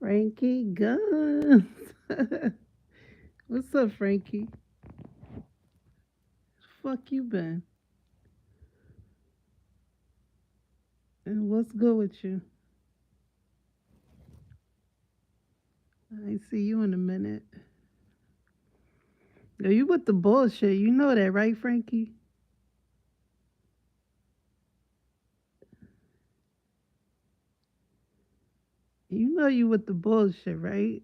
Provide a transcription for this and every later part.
Frankie Guns. What's up, Frankie? Fuck you been? And what's good with you? I ain't see you in a minute. Yo, you with the bullshit. You know that, right, Frankie? You know you with the bullshit, right?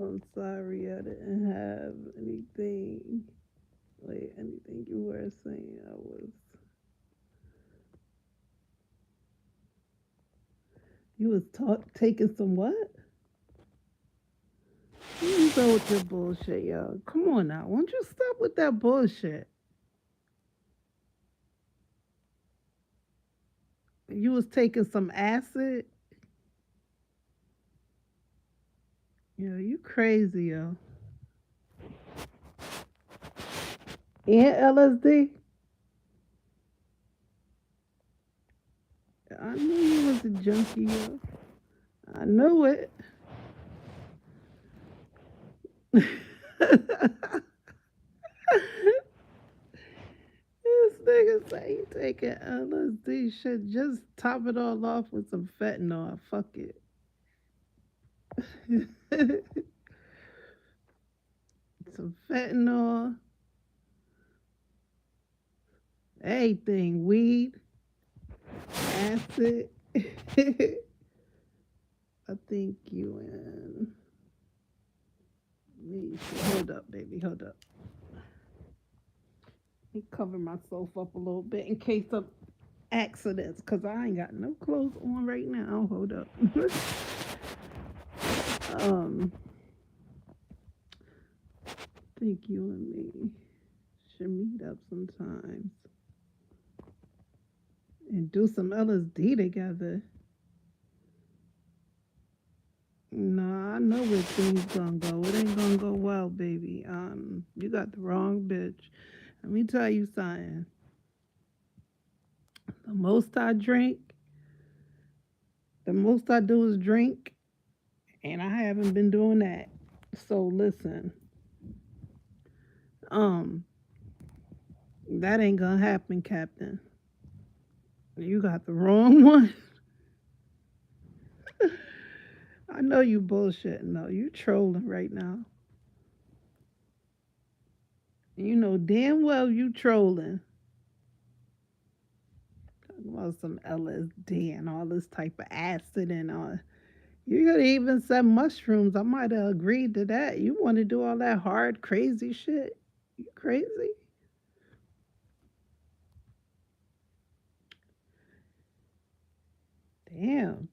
I'm sorry I didn't have anything. Wait, anything you were saying? I was. You was taking some what? You go with your bullshit, yo. Come on now. Won't you stop with that bullshit? You was taking some acid? Yo, you crazy, yo. And LSD? I knew you was a junkie, yo. I knew it. This nigga say he taking LSD shit. Just top it all off with some fentanyl. Fuck it. Some fentanyl, everything, weed, acid. I think you and me. Hold up, baby. Hold up. Let me cover myself up a little bit in case of accidents, cause I ain't got no clothes on right now. Hold up. um, think you and me should meet up sometimes and do some LSD together. Nah, I know where things gonna go. It ain't gonna go well, baby. You got the wrong bitch. Let me tell you something. The most I drink, the most I do is drink, and I haven't been doing that. So listen, um, that ain't gonna happen, Captain. You got the wrong one. I know you bullshitting though. You trolling right now. You know damn well you trolling. Talking about some LSD and all this type of acid and all. You could even said mushrooms. I might have agreed to that. You want to do all that hard, crazy shit? You crazy? Damn.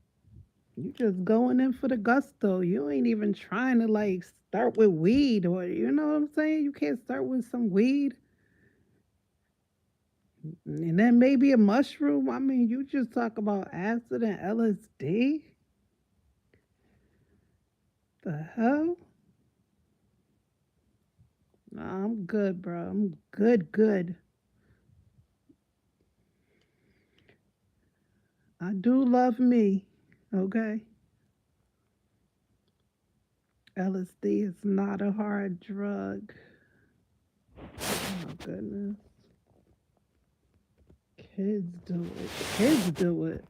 You just going in for the gusto. You ain't even trying to like start with weed or you know what I'm saying? You can't start with some weed and then maybe a mushroom. I mean, you just talk about acid and LSD. The hell? Nah, I'm good, bro. I'm good, good. I do love me. Okay. LSD is not a hard drug. Oh goodness. Kids do it. Kids do it.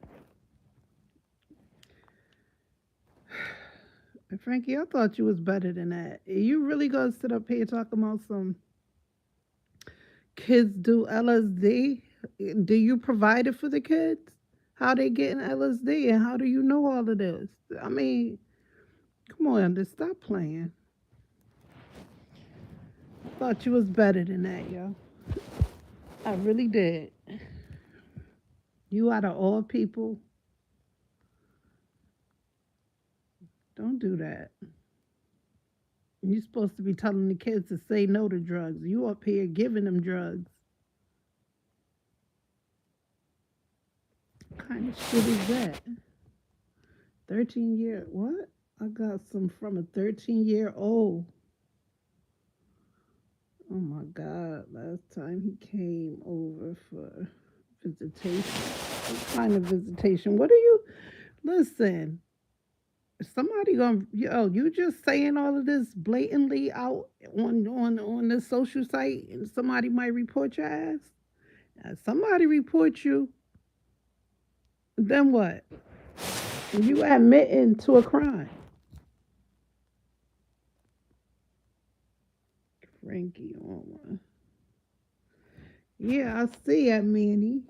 And Frankie, I thought you was better than that. You really gonna sit up here talking about some kids do LSD? Do you provide it for the kids? How they getting LSD and how do you know all of this? I mean, come on, just stop playing. I thought you was better than that, yo. I really did. You out of all people, don't do that. You're supposed to be telling the kids to say no to drugs. You up here giving them drugs. What kind of shit is that? 13-year, what? I got some from a 13-year-old. Oh my God. Last time he came over for visitation. What kind of visitation? What are you? Listen, somebody gonna, yo, you just saying all of this blatantly out on the social site and somebody might report your ass. Somebody report you, then what? You admitting to a crime. Frankie on one. Yeah, I see that Manny.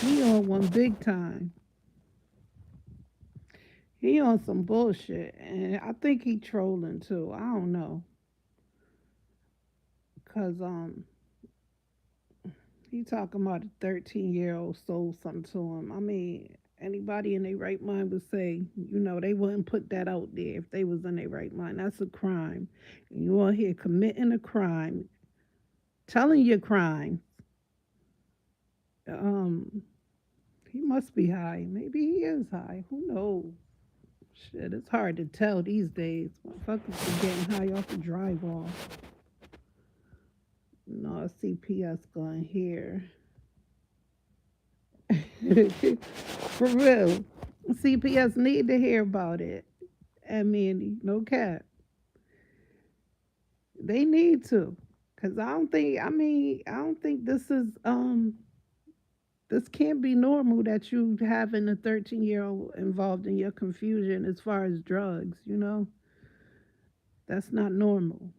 He on one big time. He on some bullshit, and I think he trolling too. I don't know, cause he talking about a 13-year-old sold something to him. I mean, anybody in their right mind would say, they wouldn't put that out there if they was in their right mind. That's a crime. And you on here committing a crime, telling your crime. Um, he must be high. Maybe he is high. Who knows? Shit, it's hard to tell these days. Motherfuckers are getting high off the drywall. No, CPS going here. For real. CPS need to hear about it. I mean, no cap. They need to. Cause I don't think this can't be normal that you having a 13-year-old involved in your confusion as far as drugs. That's not normal.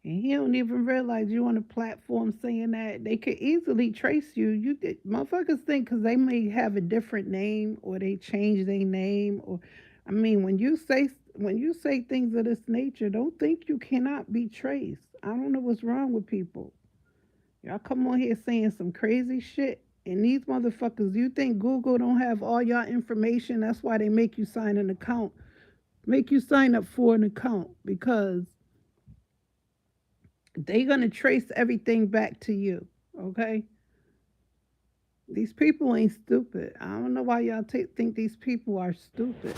And he don't even realize you on a platform saying that they could easily trace you. Motherfuckers think because they may have a different name or they change their name or, I mean, when you say things of this nature, don't think you cannot be traced. I don't know what's wrong with people. Y'all come on here saying some crazy shit, and these motherfuckers, you think Google don't have all your information? That's why they make you sign up for an account because they gonna trace everything back to you. Okay, these people ain't stupid. I don't know why y'all think these people are stupid.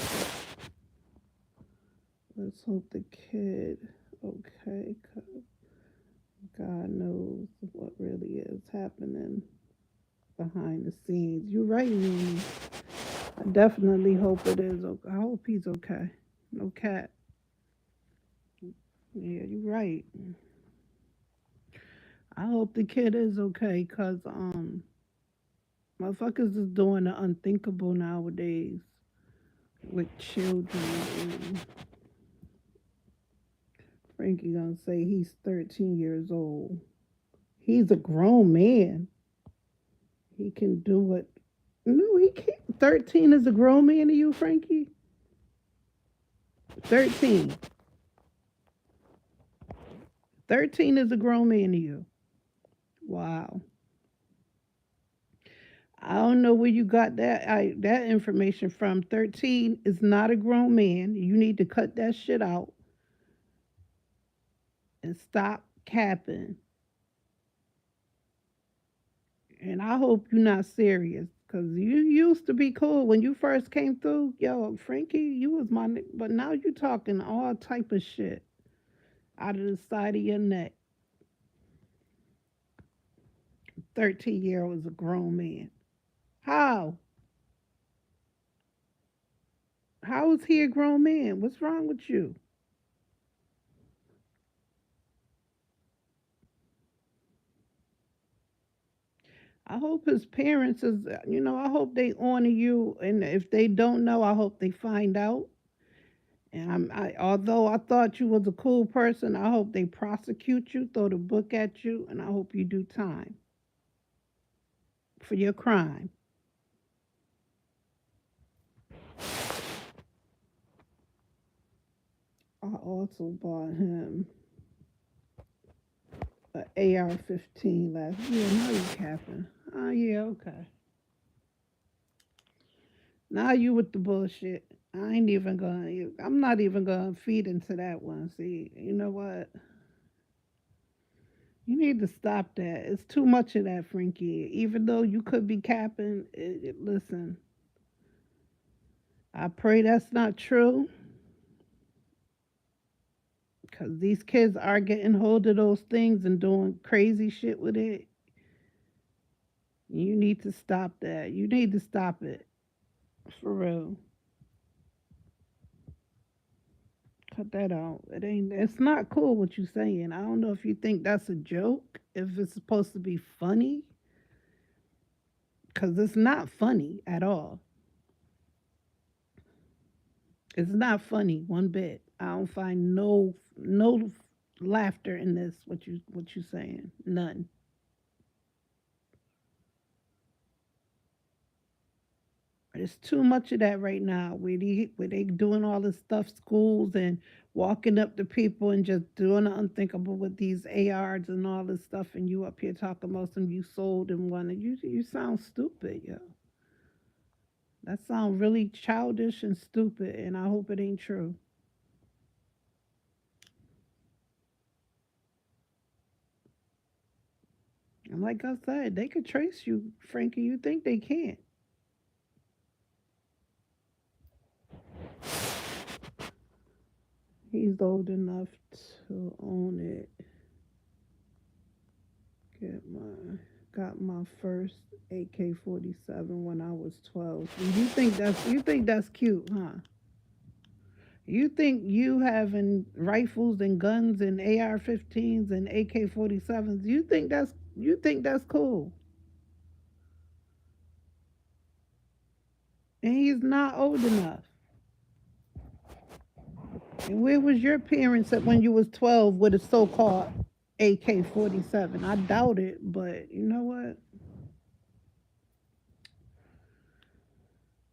Let's hope the kid okay. 'Cause God knows what really is happening behind the scenes. You're right, Mimi. I definitely hope it is. I hope he's okay. No cat. Yeah, you're right. I hope the kid is okay, cause motherfuckers is doing the unthinkable nowadays with children. And Frankie gonna say he's 13 years old. He's a grown man. He can do it. No, he can't. 13 is a grown man to you, Frankie? 13. 13 is a grown man to you. Wow. I don't know where you got that information from. 13 is not a grown man. You need to cut that shit out and stop capping. And I hope you're not serious because you used to be cool when you first came through. Yo, Frankie, you was but now you talking all type of shit out of the side of your neck. 13-year-old is a grown man. How? How is he a grown man? What's wrong with you? I hope his parents I hope they honor you, and if they don't know, I hope they find out. And although I thought you was a cool person, I hope they prosecute you, throw the book at you, and I hope you do time for your crime. I also bought him an AR-15 last year. Now you capping? Oh yeah, okay. Now you with the bullshit. I ain't even gonna. I'm not even gonna feed into that one. See, you know what? You need to stop that. It's too much of that, Frankie. Even though you could be capping, listen, I pray that's not true because these kids are getting hold of those things and doing crazy shit with it. You need to stop that. You need to stop it. For real. Cut that out. It ain't, it's not cool what you saying. I don't know if you think that's a joke, if it's supposed to be funny, because it's not funny at all. It's not funny one bit. I don't find no laughter in this. What you saying? None. There's too much of that right now. Where they doing all this stuff, schools and walking up to people and just doing the unthinkable with these ARs and all this stuff, and you up here talking about some you sold and one. And you sound stupid, yo. That sounds really childish and stupid, and I hope it ain't true. And like I said, they could trace you, Frankie. You think they can't? He's old enough to own it. Get my got my first AK-47 when I was 12. And you think that's cute, huh? You think you having rifles and guns and AR-15s and AK-47s? You think that's cool? And he's not old enough. And where was your parents at when you was 12 with a so-called AK-47? I doubt it, but you know what?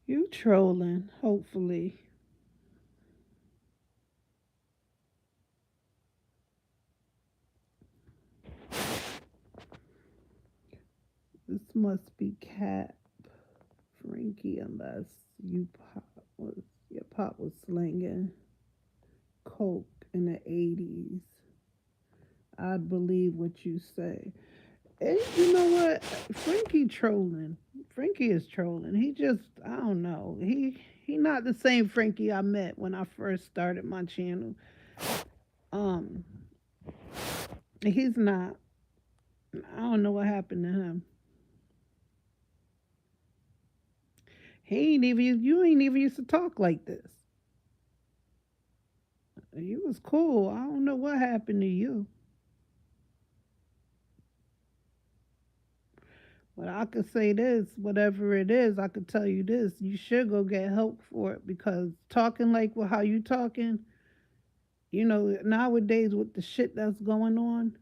You trolling, hopefully. This must be Cat Frankie, unless you pop was your pop was slinging coke in the 80s. I'd believe what you say. And you know what? Frankie trolling. Frankie is trolling. He just I don't know. He not the same Frankie I met when I first started my channel. Um he's not. I don't know what happened to him. He ain't even you ain't even used to talk like this. You was cool. I don't know what happened to you. But I could say this, whatever it is, I could tell you this. You should go get help for it because talking like well, how you talking, nowadays with the shit that's going on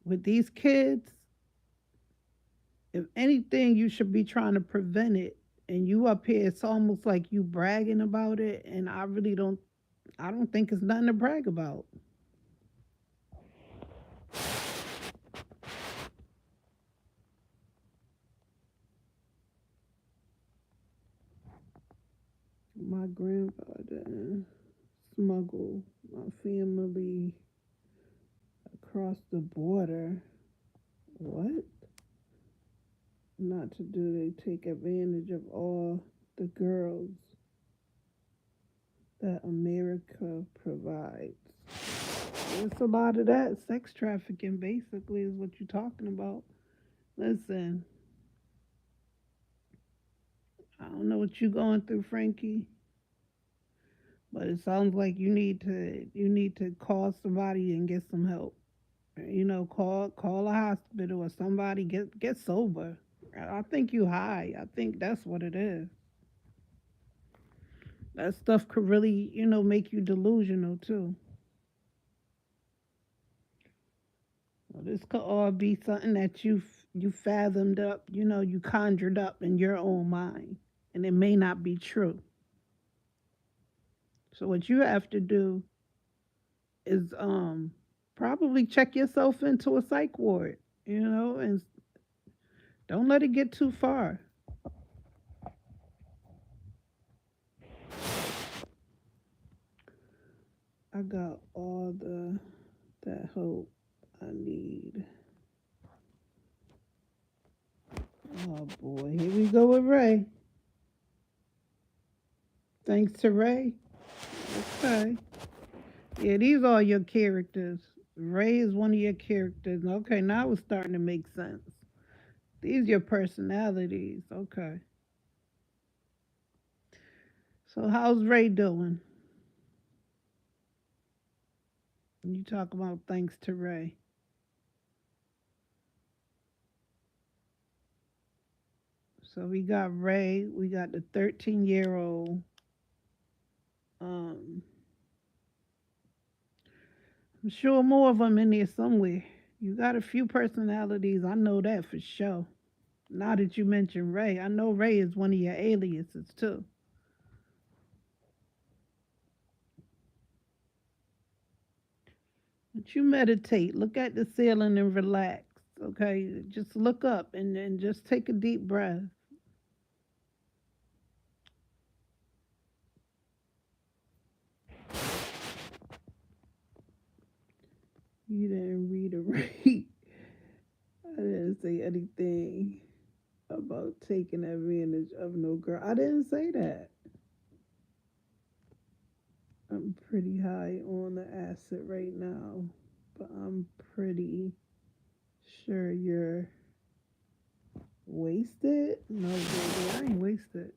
with these kids, if anything, you should be trying to prevent it. And you up here, it's almost like you bragging about it, and I don't think it's nothing to brag about. My grandfather smuggled my family across the border. What? Not to do, they take advantage of all the girls that America provides. It's a lot of that. Sex trafficking, basically, is what you're talking about. Listen, I don't know what you're going through, Frankie, but it sounds like you need to call somebody and get some help. Call a hospital or somebody. Get sober. I think you high. I think that's what it is. That stuff could really, make you delusional too. Well, this could all be something that you fathomed up, you conjured up in your own mind, and it may not be true. So what you have to do is probably check yourself into a psych ward, and don't let it get too far. I got all the that hope. I need. Oh boy, here we go with Ray. Thanks to Ray. Okay. Yeah, these are your characters. Ray is one of your characters. Okay, now it's starting to make sense. These are your personalities. Okay. So how's Ray doing? You talk about thanks to Ray. So we got Ray. We got the 13-year-old. Um, I'm sure more of them in there somewhere. You got a few personalities. I know that for sure. Now that you mention Ray, I know Ray is one of your aliases too. But you meditate, look at the ceiling and relax. Okay, just look up and just take a deep breath. You didn't read or read. I didn't say anything about taking advantage of no girl. I didn't say that. I'm pretty high on the acid right now, but I'm pretty sure you're wasted. No, baby, I ain't wasted.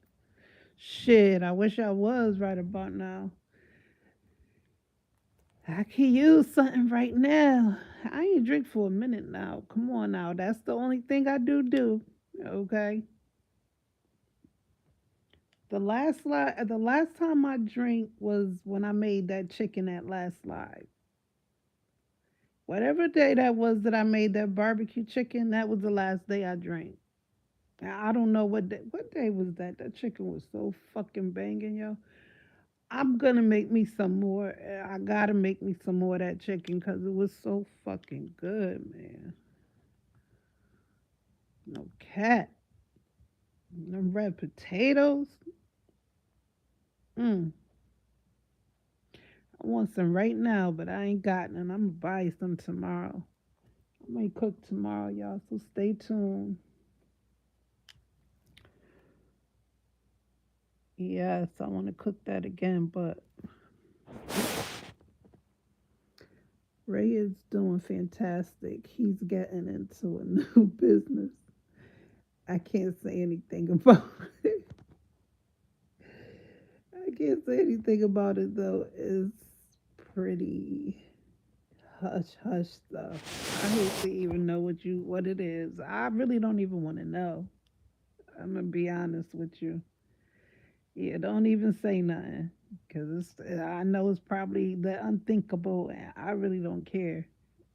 Shit, I wish I was right about now. I can use something right now. I ain't drink for a minute now. Come on now. That's the only thing I do. Okay. The last time I drank was when I made that chicken at last live. Whatever day that was that I made that barbecue chicken, that was the last day I drank. I don't know what day was that. That chicken was so fucking banging, yo. I'm gonna make me some more. I gotta make me some more of that chicken because it was so fucking good, man. No cat. Them red potatoes. Mm. I want some right now, but I ain't got none. I'm gonna buy some tomorrow. I might cook tomorrow, y'all. So stay tuned. Yes, I want to cook that again, but Ray is doing fantastic. He's getting into a new business. I can't say anything about it. I can't say anything about it though. It's pretty hush hush stuff. I hate to even know what it is. I really don't even want to know. I'm gonna be honest with you. Yeah, don't even say nothing because I know it's probably the unthinkable, and I really don't care.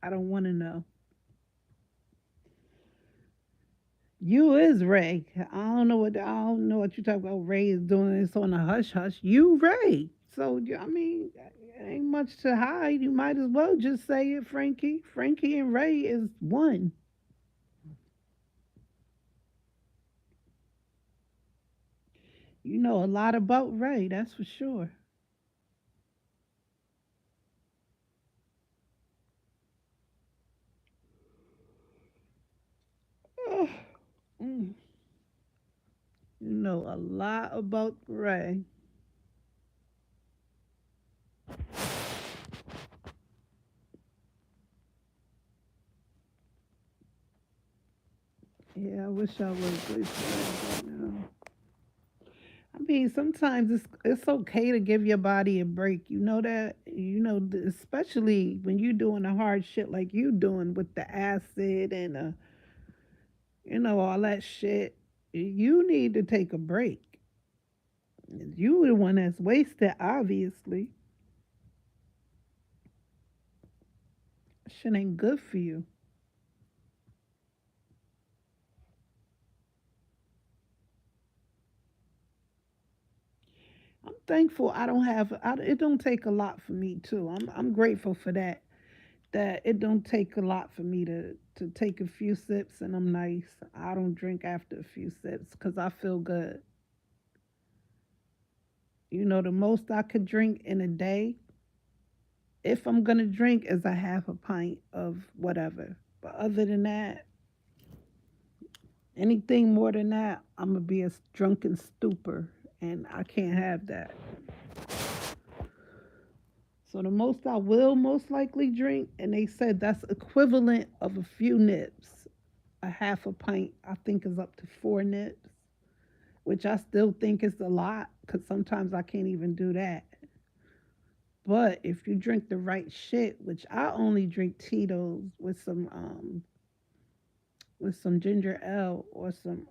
I don't want to know. You is Ray. I don't know what you talk about. Ray is doing this on a hush hush. You Ray. So I mean, ain't much to hide. You might as well just say it, Frankie. Frankie and Ray is one. You know a lot about Ray, that's for sure. Mm. You know a lot about Ray. Yeah, I wish I was good friends right now. I mean, sometimes it's okay to give your body a break. You know that. Especially when you're doing the hard shit like you doing with the acid and all that shit. You need to take a break. You the one that's wasted, obviously. Shit ain't good for you. I'm thankful I don't have. It don't take a lot for me too. I'm grateful for that. That it don't take a lot for me to take a few sips and I'm nice. I don't drink after a few sips because I feel good. The most I could drink in a day If I'm gonna drink, is a half a pint of whatever. But other than that, anything more than that, I'm gonna be a drunken stupor, and I can't have that. So the most I will most likely drink, and they said that's equivalent of a few nips. A half a pint, I think, is up to 4 nips, which I still think is a lot because sometimes I can't even do that. But if you drink the right shit, which I only drink Tito's with some ginger ale or some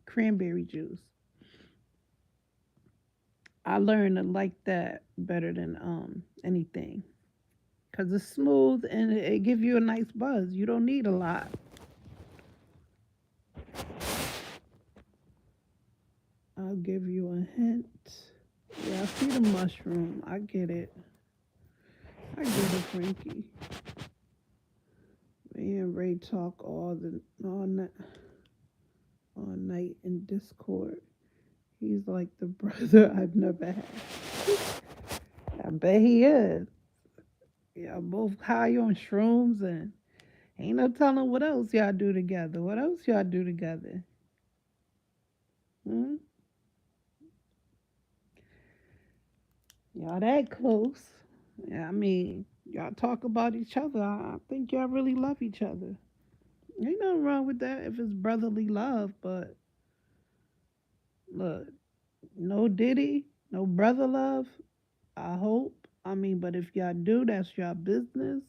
cranberry juice, I learned to like that better than anything because it's smooth and it gives you a nice buzz. You don't need a lot. I'll give you a hint. Yeah, I see the mushroom. I get it. I get it, Frankie. Me and Ray talk all night in Discord. He's like the brother I've never had. I bet he is. Y'all both high on shrooms and ain't no telling what else y'all do together. What else y'all do together? Hmm? Y'all that close. Yeah, I mean, y'all talk about each other. I think y'all really love each other. Ain't nothing wrong with that if it's brotherly love, but look, no Diddy, no brother love. I hope. I mean, but if y'all do, that's your business.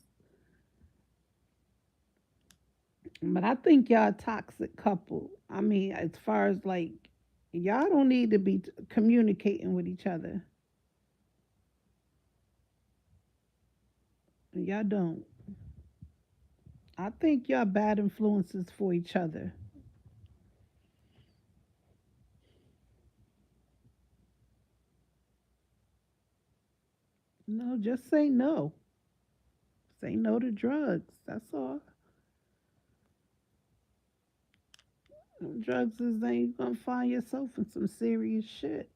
But I think y'all a toxic couple. I mean, as far as like, y'all don't need to be communicating with each other. Y'all don't. I think y'all bad influences for each other. No, just say no. Say no to drugs. That's all. Drugs is then you gonna find yourself in some serious shit.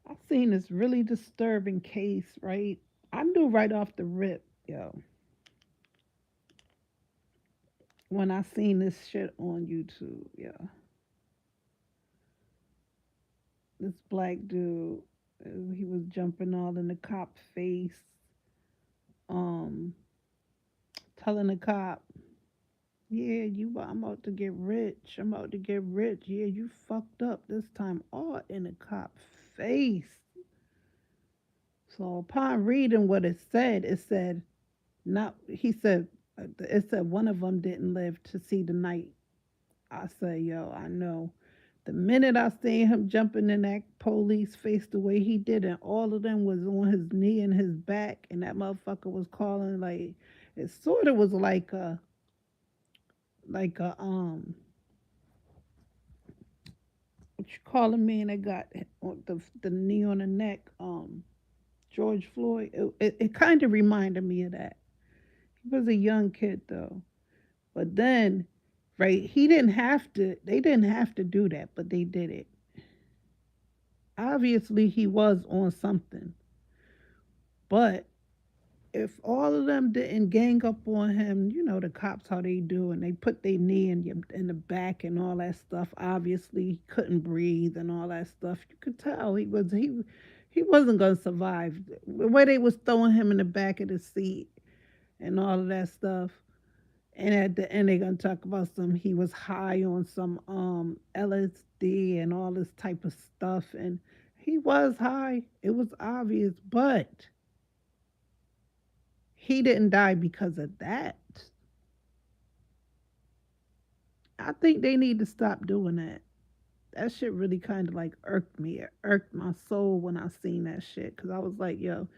I seen this really disturbing case, right? I knew right off the rip, yo, when I seen this shit on YouTube, yo. This black dude, he was jumping all in the cop face, um, telling the cop, "Yeah, I'm about to get rich. I'm about to get rich. Yeah, you fucked up this time." All in the cop face. So upon reading what it said not. He said it said one of them didn't live to see the night. I say, yo, I know. The minute I seen him jumping in that police face the way he did, and all of them was on his knee and his back, and that motherfucker was calling like it sort of was like a what you call a man that got the knee on the neck, George Floyd. It kind of reminded me of that. He was a young kid though, but then right, they didn't have to do that, but they did it. Obviously he was on something, but if all of them didn't gang up on him, you know the cops how they do, and they put their knee in the back and all that stuff. Obviously, he couldn't breathe and all that stuff. You could tell he wasn't gonna survive. The way they was throwing him in the back of the seat and all of that stuff. And at the end, they're gonna talk about some. He was high on some LSD and all this type of stuff, and he was high. It was obvious, but he didn't die because of that. I think they need to stop doing that. That shit really kind of like irked me. It irked my soul when I seen that shit because I was like, yo,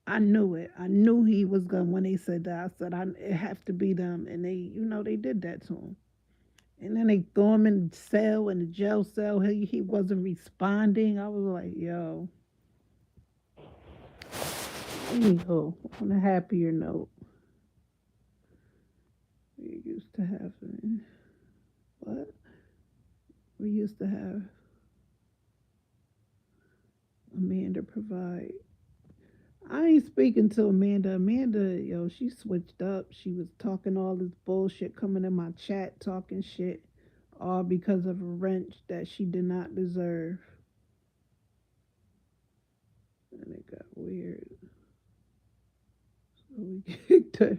I knew it. I knew he was gonna. When they said that, I said, it have to be them, and they did that to him. And then they threw him in the cell, in the jail cell. He wasn't responding. I was like, yo. Anywho, on a happier note, we used to have what? We used to have Amanda provide. I ain't speaking to Amanda. Amanda, yo, she switched up. She was talking all this bullshit, coming in my chat, talking shit, all because of a wrench that she did not deserve. And it got weird. So we kicked her.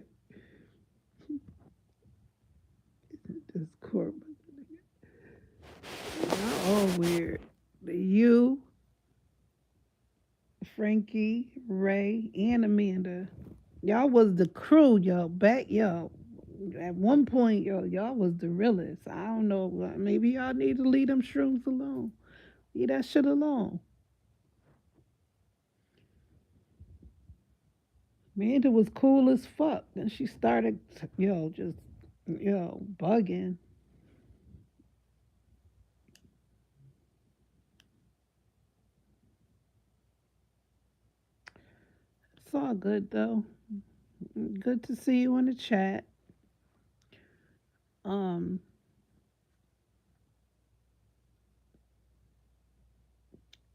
Discord. Y'all all weird. You, Frankie, Ray, and Amanda. Y'all was the crew, yo. Back, yo. At one point, yo, y'all was the realest. I don't know. Maybe y'all need to leave them shrooms alone. Leave that shit alone. Amanda was cool as fuck. Then she started, yo, just, yo, bugging. It's all good, though. Good to see you in the chat. Um,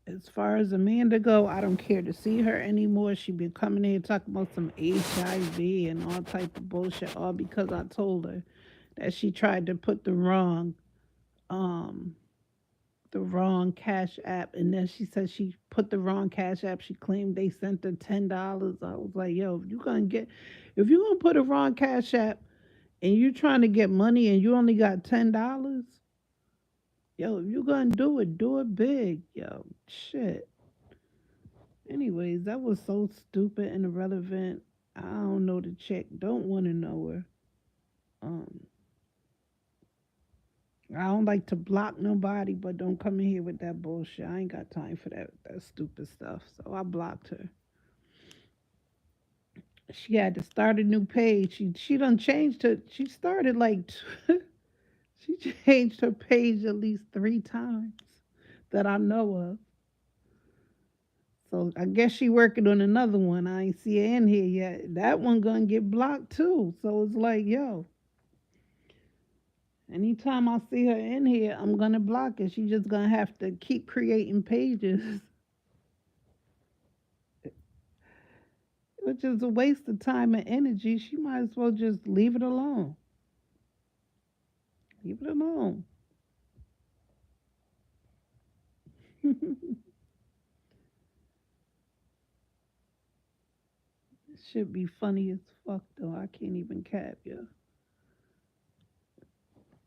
as far as Amanda go, I don't care to see her anymore. She been coming here talking about some HIV and all type of bullshit, all because I told her that she tried to put um the wrong cash app, and then she said she put the wrong cash app. She claimed they sent her $10. I was like, yo, if you're gonna put a wrong cash app and you're trying to get money and you only got $10, yo, if you're gonna do it big, yo, shit. Anyways, that was so stupid and irrelevant. I don't know the chick. Don't want to know her. Um, I don't like to block nobody, but don't come in here with that bullshit. I ain't got time for that stupid stuff. So I blocked her. She had to start a new page. She done changed her. She started like she changed her page at least 3 times that I know of. So I guess she working on another one. I ain't see her in here yet. That one gonna get blocked too. So it's like, yo, anytime I see her in here, I'm gonna block her. She just gonna have to keep creating pages, which is a waste of time and energy. She might as well just leave it alone. Leave it alone. It should be funny as fuck though. I can't even cap you.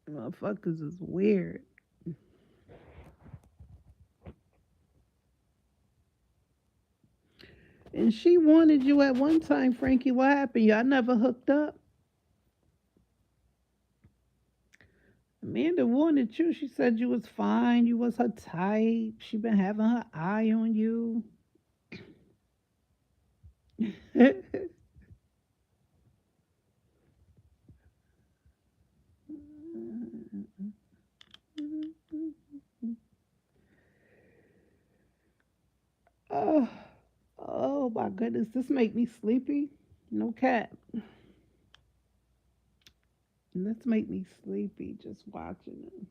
Motherfuckers is weird. And she wanted you at one time, Frankie. What happened? Y'all never hooked up? Amanda wanted you. She said you was fine. You was her type. She been having her eye on you. Oh, oh my goodness. This make me sleepy. No cat. This make me sleepy just watching it.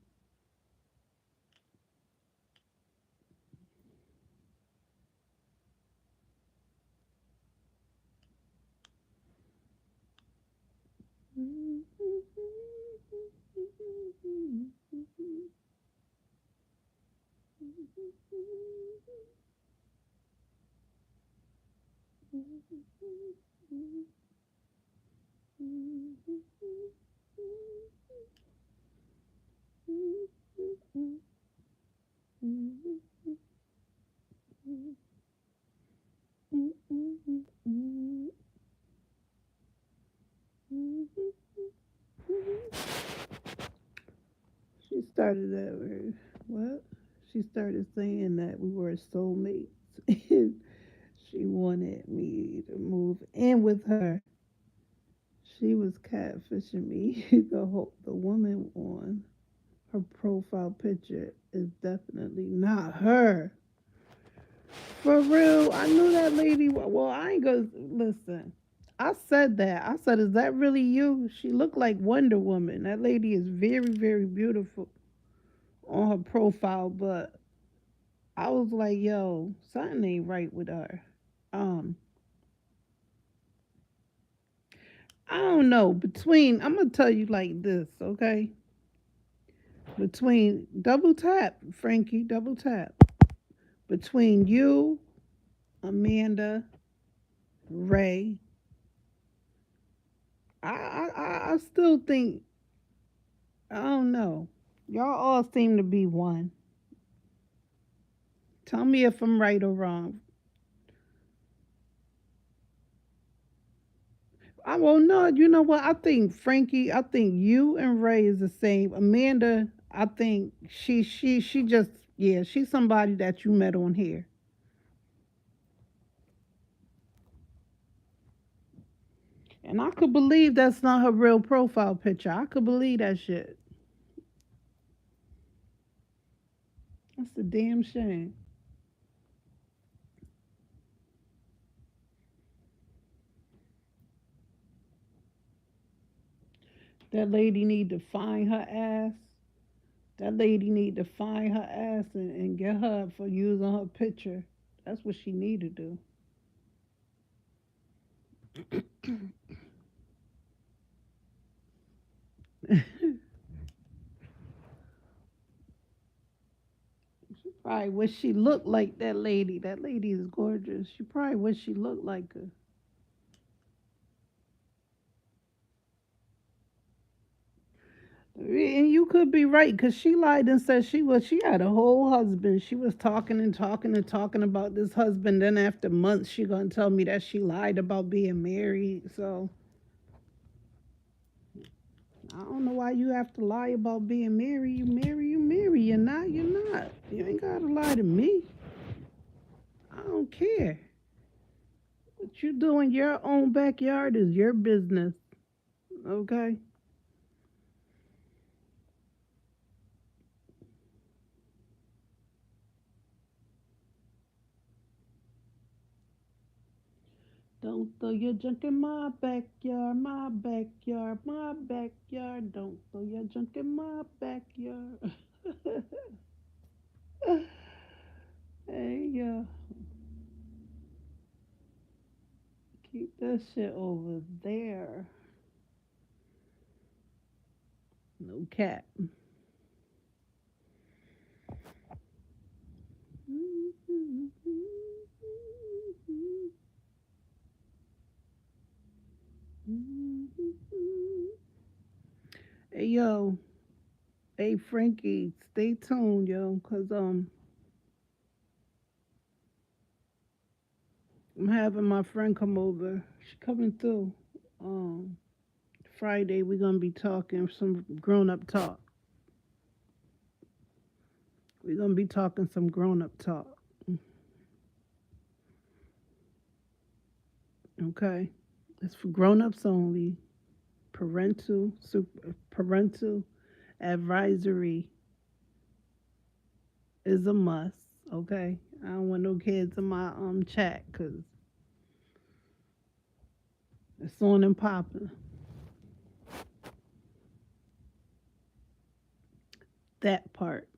She started that word. What? She started saying that we were soulmates. And she wanted me to move in with her. She was catfishing me. The woman on her profile picture is definitely not her. For real, I knew that lady. Well, I ain't gonna listen. I said that. I said, "Is that really you?" She looked like Wonder Woman. That lady is very, very beautiful on her profile, but I was like, yo, something ain't right with her. Um, I don't know. I'm gonna tell you like this, okay? Between double tap, Frankie, double tap. Between you, Amanda, Ray, I still think I don't know. Y'all all seem to be one. Tell me if I'm right or wrong. I well no, you know what? I think you and Ray is the same. Amanda, I think she just yeah, she's somebody that you met on here. And I could believe that's not her real profile picture. I could believe that shit. That's a damn shame. That lady need to find her ass. That lady need to find her ass and get her for using her picture. That's what she need to do. Probably wish she looked like that lady. That lady is gorgeous. She probably wish she looked like her. And you could be right, cause she lied and said she had a whole husband. She was talking and talking and talking about this husband. Then after months, she gonna tell me that she lied about being married. So I don't know why you have to lie about being married. You marry, you marry. You're not, you're not. You ain't gotta lie to me. I don't care. What you do in your own backyard is your business. Okay. Don't throw your junk in my backyard, my backyard, my backyard. Don't throw your junk in my backyard. Hey, keep that shit over there. No cap. Hey, yo. Hey, Frankie, stay tuned, yo, cause I'm having my friend come over. She coming through. Um, Friday we're gonna be talking some grown up talk. We're gonna be talking some grown up talk. Okay, it's for grown ups only. Parental advisory is a must. Okay, I don't want no kids in my chat because it's on and popping. That part.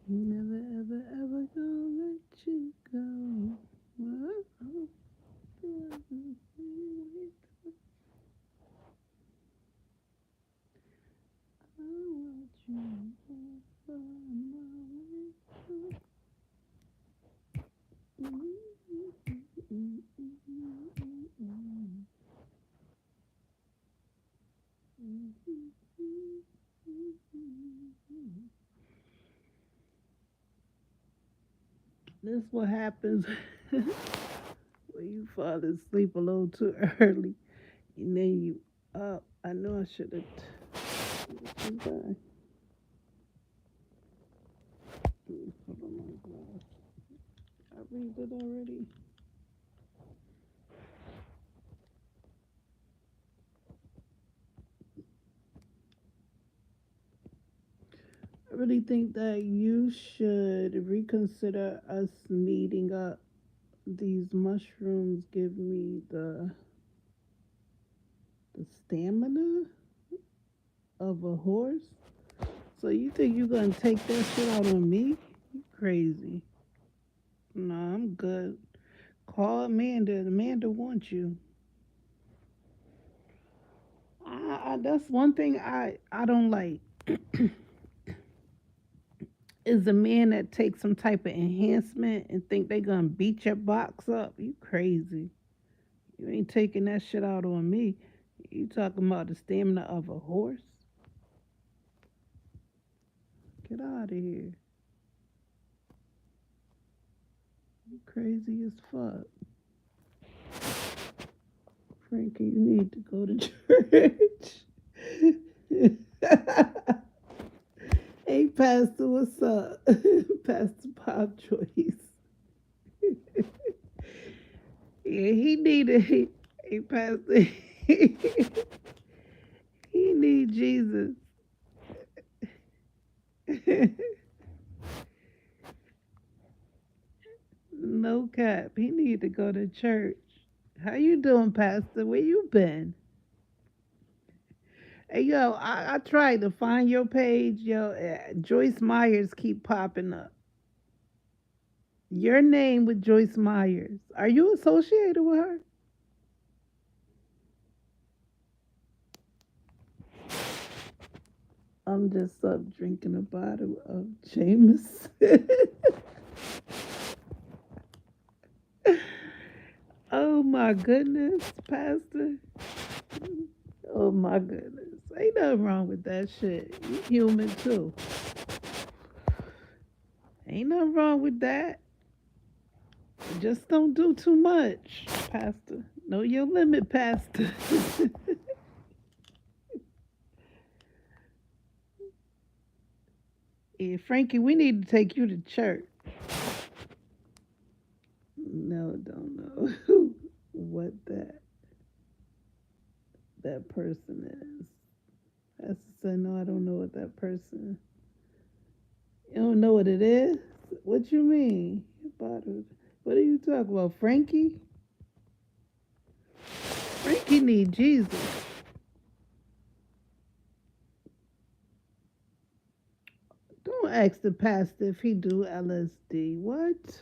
Never, ever, ever gonna let you go. This what happens when you fall asleep a little too early, and then you up. I know I should have. Put on my glass. I read it already. I really think that you should reconsider us meeting up. These mushrooms give me the stamina of a horse. So you think you're gonna take that shit out on me? You crazy. Nah, I'm good. Call Amanda. Amanda wants you. That's one thing I don't like is a man that takes some type of enhancement and think they gonna beat your box up. You crazy. You ain't taking that shit out on me. You talking about the stamina of a horse? Get out of here. You crazy as fuck. Frankie, you need to go to church. Hey, Pastor, what's up? Pastor Bob Joyce. Yeah, he needed. Hey, Pastor. He need Jesus. No cap. He need to go to church. How you doing, Pastor? Where you been? Hey, yo, I tried to find your page. Yo, Joyce Myers keep popping up. Your name with Joyce Myers. Are you associated with her? I'm just up drinking a bottle of Jameson. Oh my goodness, Pastor. Oh my goodness. Ain't nothing wrong with that shit. You human too. Ain't nothing wrong with that. Just don't do too much, Pastor. Know your limit, Pastor. Yeah, Frankie, we need to take you to church. No, don't know what that person is. Pastor said, no, I don't know what that person. You don't know what it is? What you mean? What are you talking about, Frankie? Frankie need Jesus. Don't ask the pastor if he do LSD. What?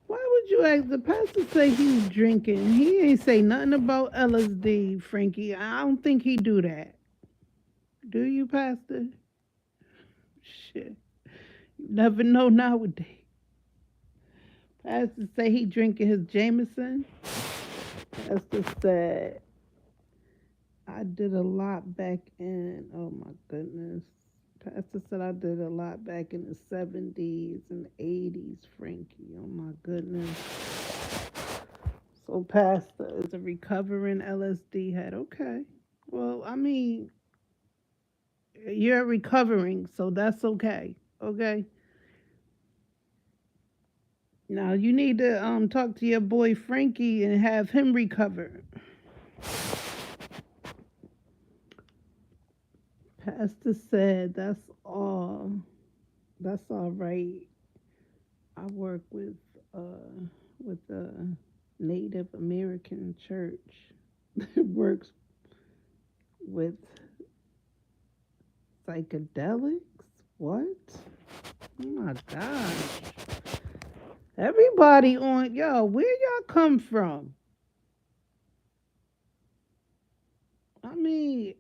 Why would you ask the pastor say he's drinking? He ain't say nothing about LSD, Frankie. I don't think he do that. Do you, Pastor? Shit. You never know nowadays. Pastor say he drinking his Jameson. Pastor said I did a lot back in, oh my goodness. Pastor said I did a lot back in the 70s and 80s, Frankie. Oh my goodness. So, Pastor is a recovering LSD head. Okay. Well, I mean, you're recovering, so that's okay. Okay. Now, you need to talk to your boy Frankie and have him recover. Pastor said that's all. That's all right. I work with a Native American church that works with psychedelics. What? Oh my gosh! Everybody on yo, where y'all come from? I mean,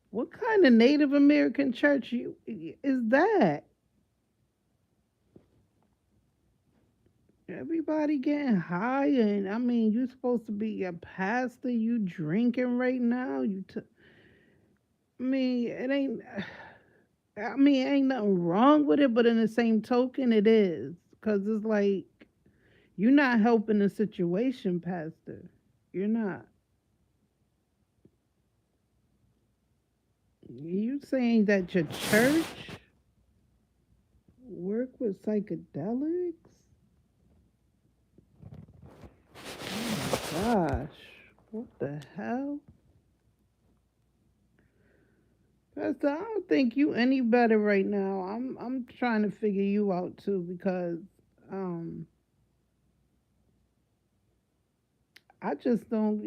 what kind of Native American church is that? Everybody getting high, and I mean, you supposed to be a pastor. You drinking right now? I mean, it ain't. I mean, ain't nothing wrong with it, but in the same token, it is because it's like you're not helping the situation, Pastor. You're not. You saying that your church work with psychedelics? Oh my gosh, what the hell? Pastor, I don't think you any better right now. I'm trying to figure you out too because um I just don't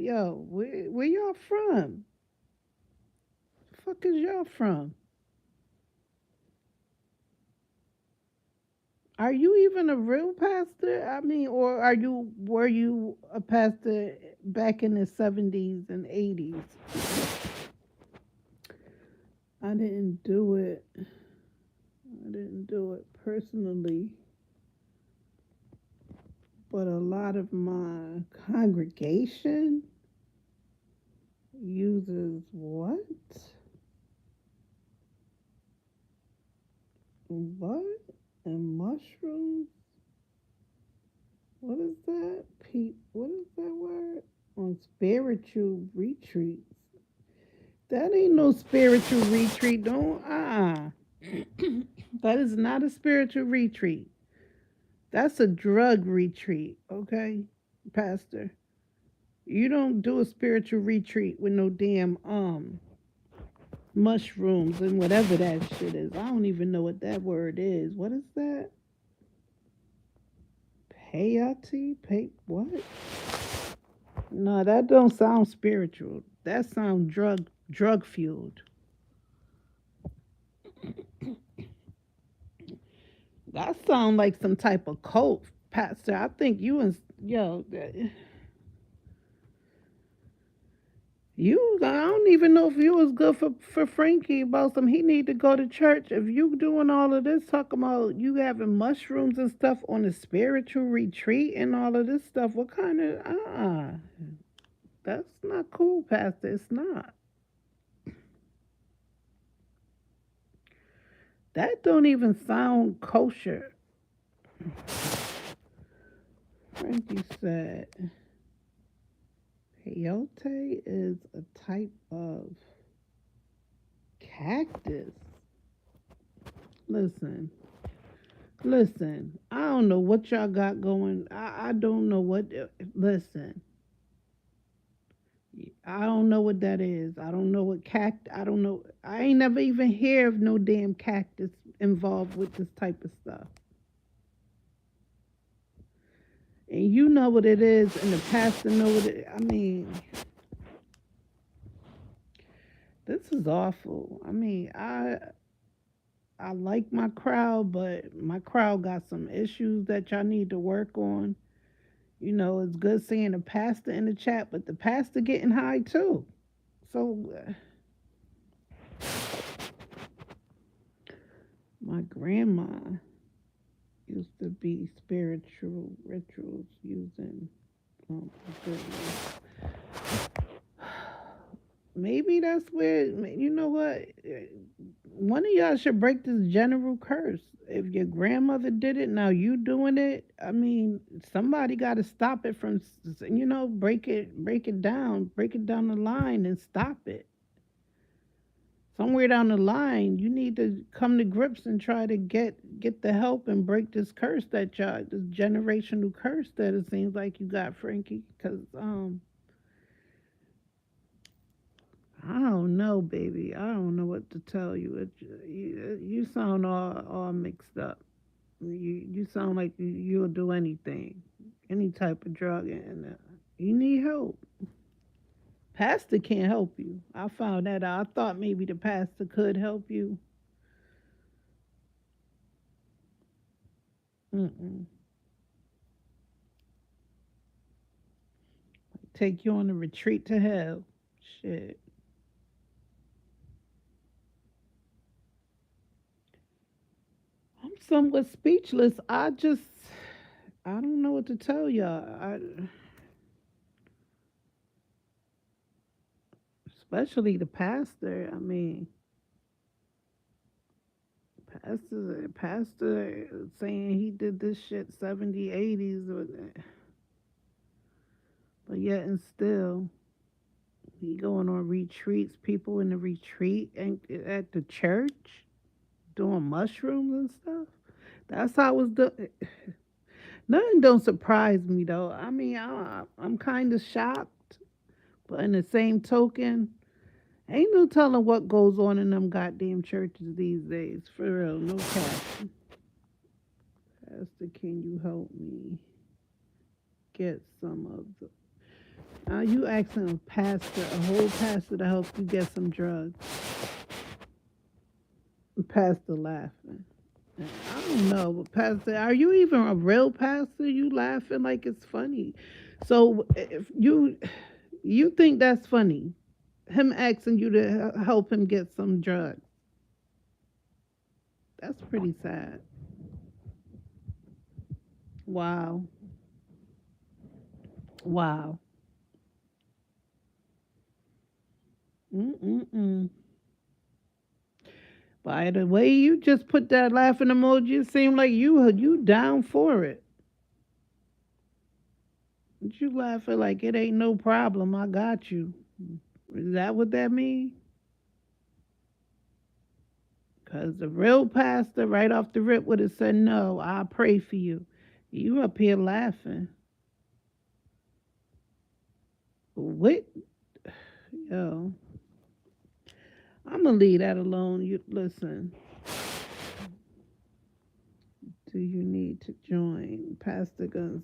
where y'all from? Fuck is y'all from? Are you even a real pastor? I mean, or were you a pastor back in the 70s and 80s? I didn't do it. I didn't do it personally, but a lot of my congregation uses what? What? And mushrooms? What is that? Pete, what is that word? On spiritual retreats. That ain't no spiritual retreat. Don't, That is not a spiritual retreat. That's a drug retreat, okay, Pastor? You don't do a spiritual retreat with no damn mushrooms and whatever that shit is. I don't even know what that word is. What is that? Peyote? What? No, that don't sound spiritual. That sounds drug fueled. That sounds like some type of cult, Pastor. I think you and you. I don't even know if you was good for Frankie about some. He need to go to church. If you doing all of this, talking about you having mushrooms and stuff on a spiritual retreat and all of this stuff. What kind of That's not cool, Pastor. It's not. That don't even sound kosher. Frankie said peyote is a type of cactus. Listen, listen. I don't know what y'all got going. I don't know what. Listen, I don't know what that is. I don't know what I don't know. I ain't never even hear of no damn cactus involved with this type of stuff. And you know what it is, and the pastor know what it. I mean, this is awful. I mean, I like my crowd, but my crowd got some issues that y'all need to work on. You know, it's good seeing a pastor in the chat, but the pastor getting high too. So, my grandma used to be spiritual rituals using goodness. Maybe that's where, you know what? One of y'all should break this general curse. If your grandmother did it, now you doing it. I mean, somebody got to stop it from, break it down the line and stop it. Somewhere down the line, you need to come to grips and try to get the help and break this curse that y'all, this generational curse that it seems like you got, Frankie. Because I don't know, baby. I don't know what to tell you. You sound all mixed up. You sound like you'll do anything, any type of drug, and you need help. Pastor can't help you. I found that out. I thought maybe the pastor could help you. Mm-mm. Take you on a retreat to hell. Shit. I'm somewhat speechless. I don't know what to tell y'all. Especially the pastor. I mean, pastor saying he did this shit 70, 80s, but yet and still he going on retreats. People in the retreat and at the church doing mushrooms and stuff. That's how it was done. Nothing don't surprise me though. I mean, I'm kind of shocked, but in the same token, Ain't no telling what goes on in them goddamn churches these days. For real, no cap. Pastor, can you help me get some of the? You asking a pastor, a whole pastor, to help you get some drugs? Pastor laughing. I don't know, but Pastor, are you even a real pastor? You laughing like it's funny. So if you think that's funny, him asking you to help him get some drugs, that's pretty sad. Wow, wow. Mm-mm-mm. By the way, you just put that laughing emoji. It seemed like you down for it. You laughing like it ain't no problem. I got you. Is that what that means? Because the real pastor, right off the rip, would have said, "No, I'll pray for you." You up here laughing. What? Yo, I'm gonna leave that alone. You listen. Do you need to join? Pastor gonna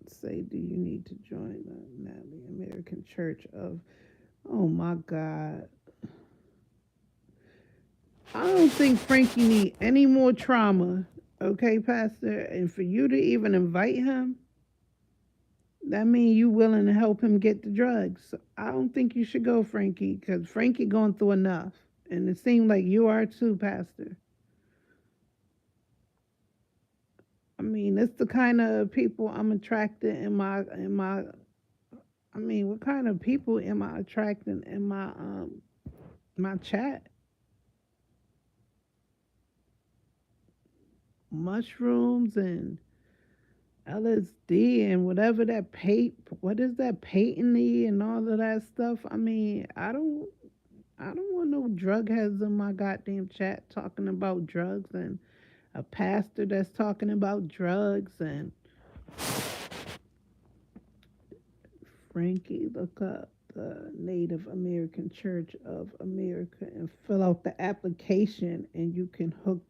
say, "Do you need to join the Natalie American Church of?" Oh my God. I don't think Frankie need any more trauma. Okay, Pastor, and for you to even invite him, that means you willing to help him get the drugs. So I don't think you should go, Frankie, because Frankie going through enough, and it seems like you are too, Pastor. I mean, it's the kind of people I'm attracted in my. I mean, what kind of people am I attracting in my chat? Mushrooms and LSD and whatever that what is that patently and all of that stuff. I mean, I don't want no drug heads in my goddamn chat talking about drugs and a pastor that's talking about drugs and Frankie, look up the Native American Church of America and fill out the application and you can hook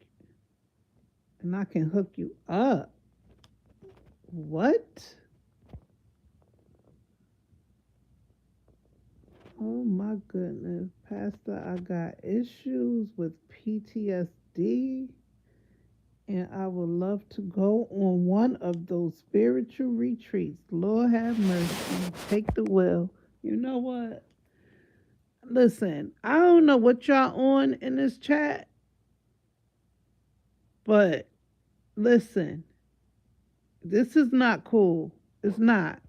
and I can hook you up. What? Oh my goodness, Pastor, I got issues with PTSD and I would love to go on one of those spiritual retreats. Lord have mercy. Take the will. You know what? Listen, I don't know what y'all on in this chat, but listen, this is not cool. It's not.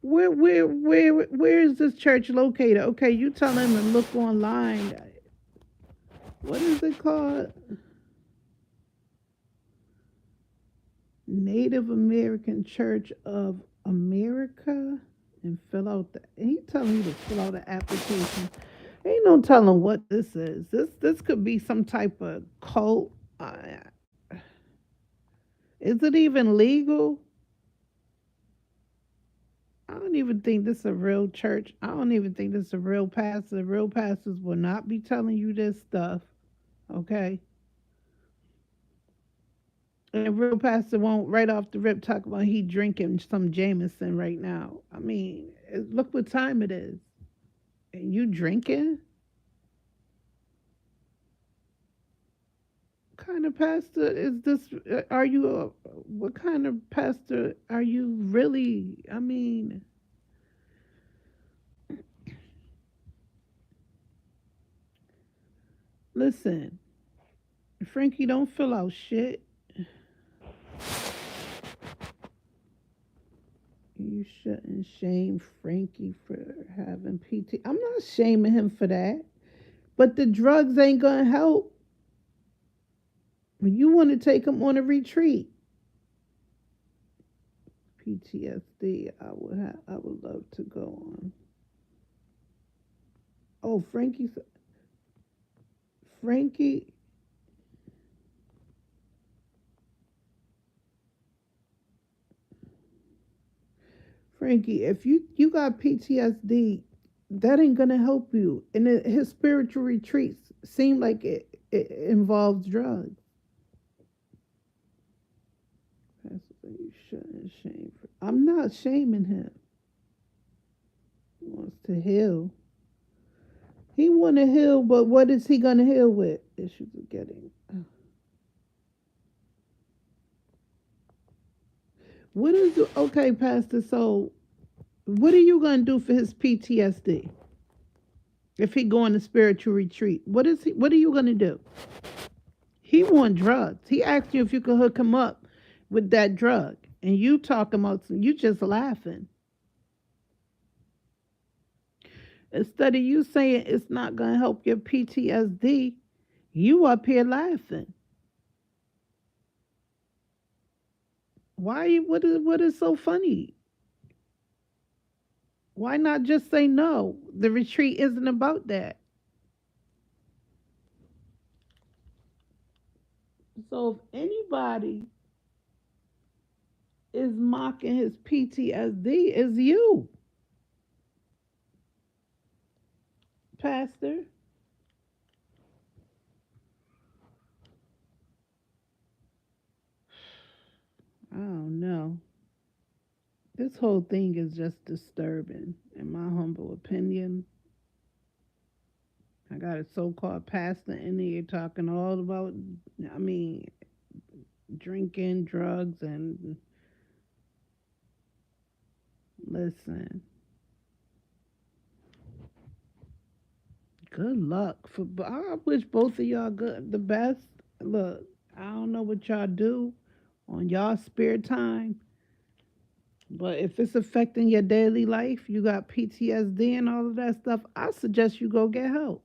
Where is this church located? Okay, you tell him to look online. What is it called? Native American Church of America and fill out the he telling you to fill out an application. Ain't no telling what this is. This could be some type of cult. Is it even legal? I don't even think this is a real church. I don't even think this is a real pastor. Real pastors will not be telling you this stuff. Okay. And a real pastor won't right off the rip talk about he drinking some Jameson right now. I mean, look what time it is. And you drinking? What kind of pastor is this? Are you what kind of pastor are you really? I mean, listen, Frankie, don't fill out shit. You shouldn't shame Frankie for having PT. I'm not shaming him for that, but the drugs ain't gonna help. You want to take him on a retreat. PTSD. I would love to go on. Oh, Frankie. Frankie, if you got PTSD, that ain't gonna help you. And his spiritual retreats seem like it involves drugs. That's what you shouldn't shame. I'm not shaming him. He wants to heal. He want to heal, but what is he gonna heal with? Issues of getting. What is okay, Pastor? So, what are you gonna do for his PTSD if he go on a spiritual retreat? What is he? What are you gonna do? He want drugs. He asked you if you could hook him up with that drug, and you talking about you just laughing instead of you saying it's not gonna help your PTSD. You up here laughing. Why? What is so funny? Why not just say no? The retreat isn't about that. So if anybody is mocking his PTSD, is you, Pastor. I don't know. This whole thing is just disturbing, in my humble opinion. I got a so-called pastor in here talking all about, I mean, drinking, drugs, and listen. Good luck for. I wish both of y'all good, the best. Look, I don't know what y'all do on y'all spare time, but if it's affecting your daily life, you got PTSD and all of that stuff. I suggest you go get help.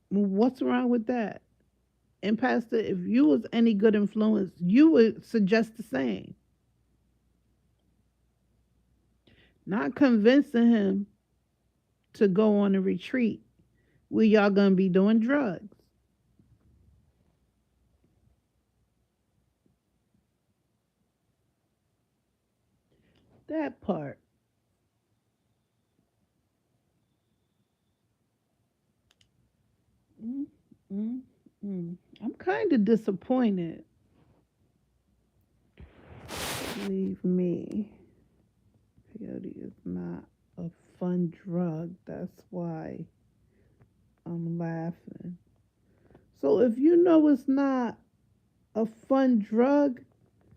What's wrong with that? And Pastor, if you was any good influence, you would suggest the same. Not convincing him to go on a retreat where y'all gonna be doing drugs. That part. Mm, mm, mm. I'm kind of disappointed. Believe me, peyote is not a fun drug. That's why I'm laughing. So if you know it's not a fun drug,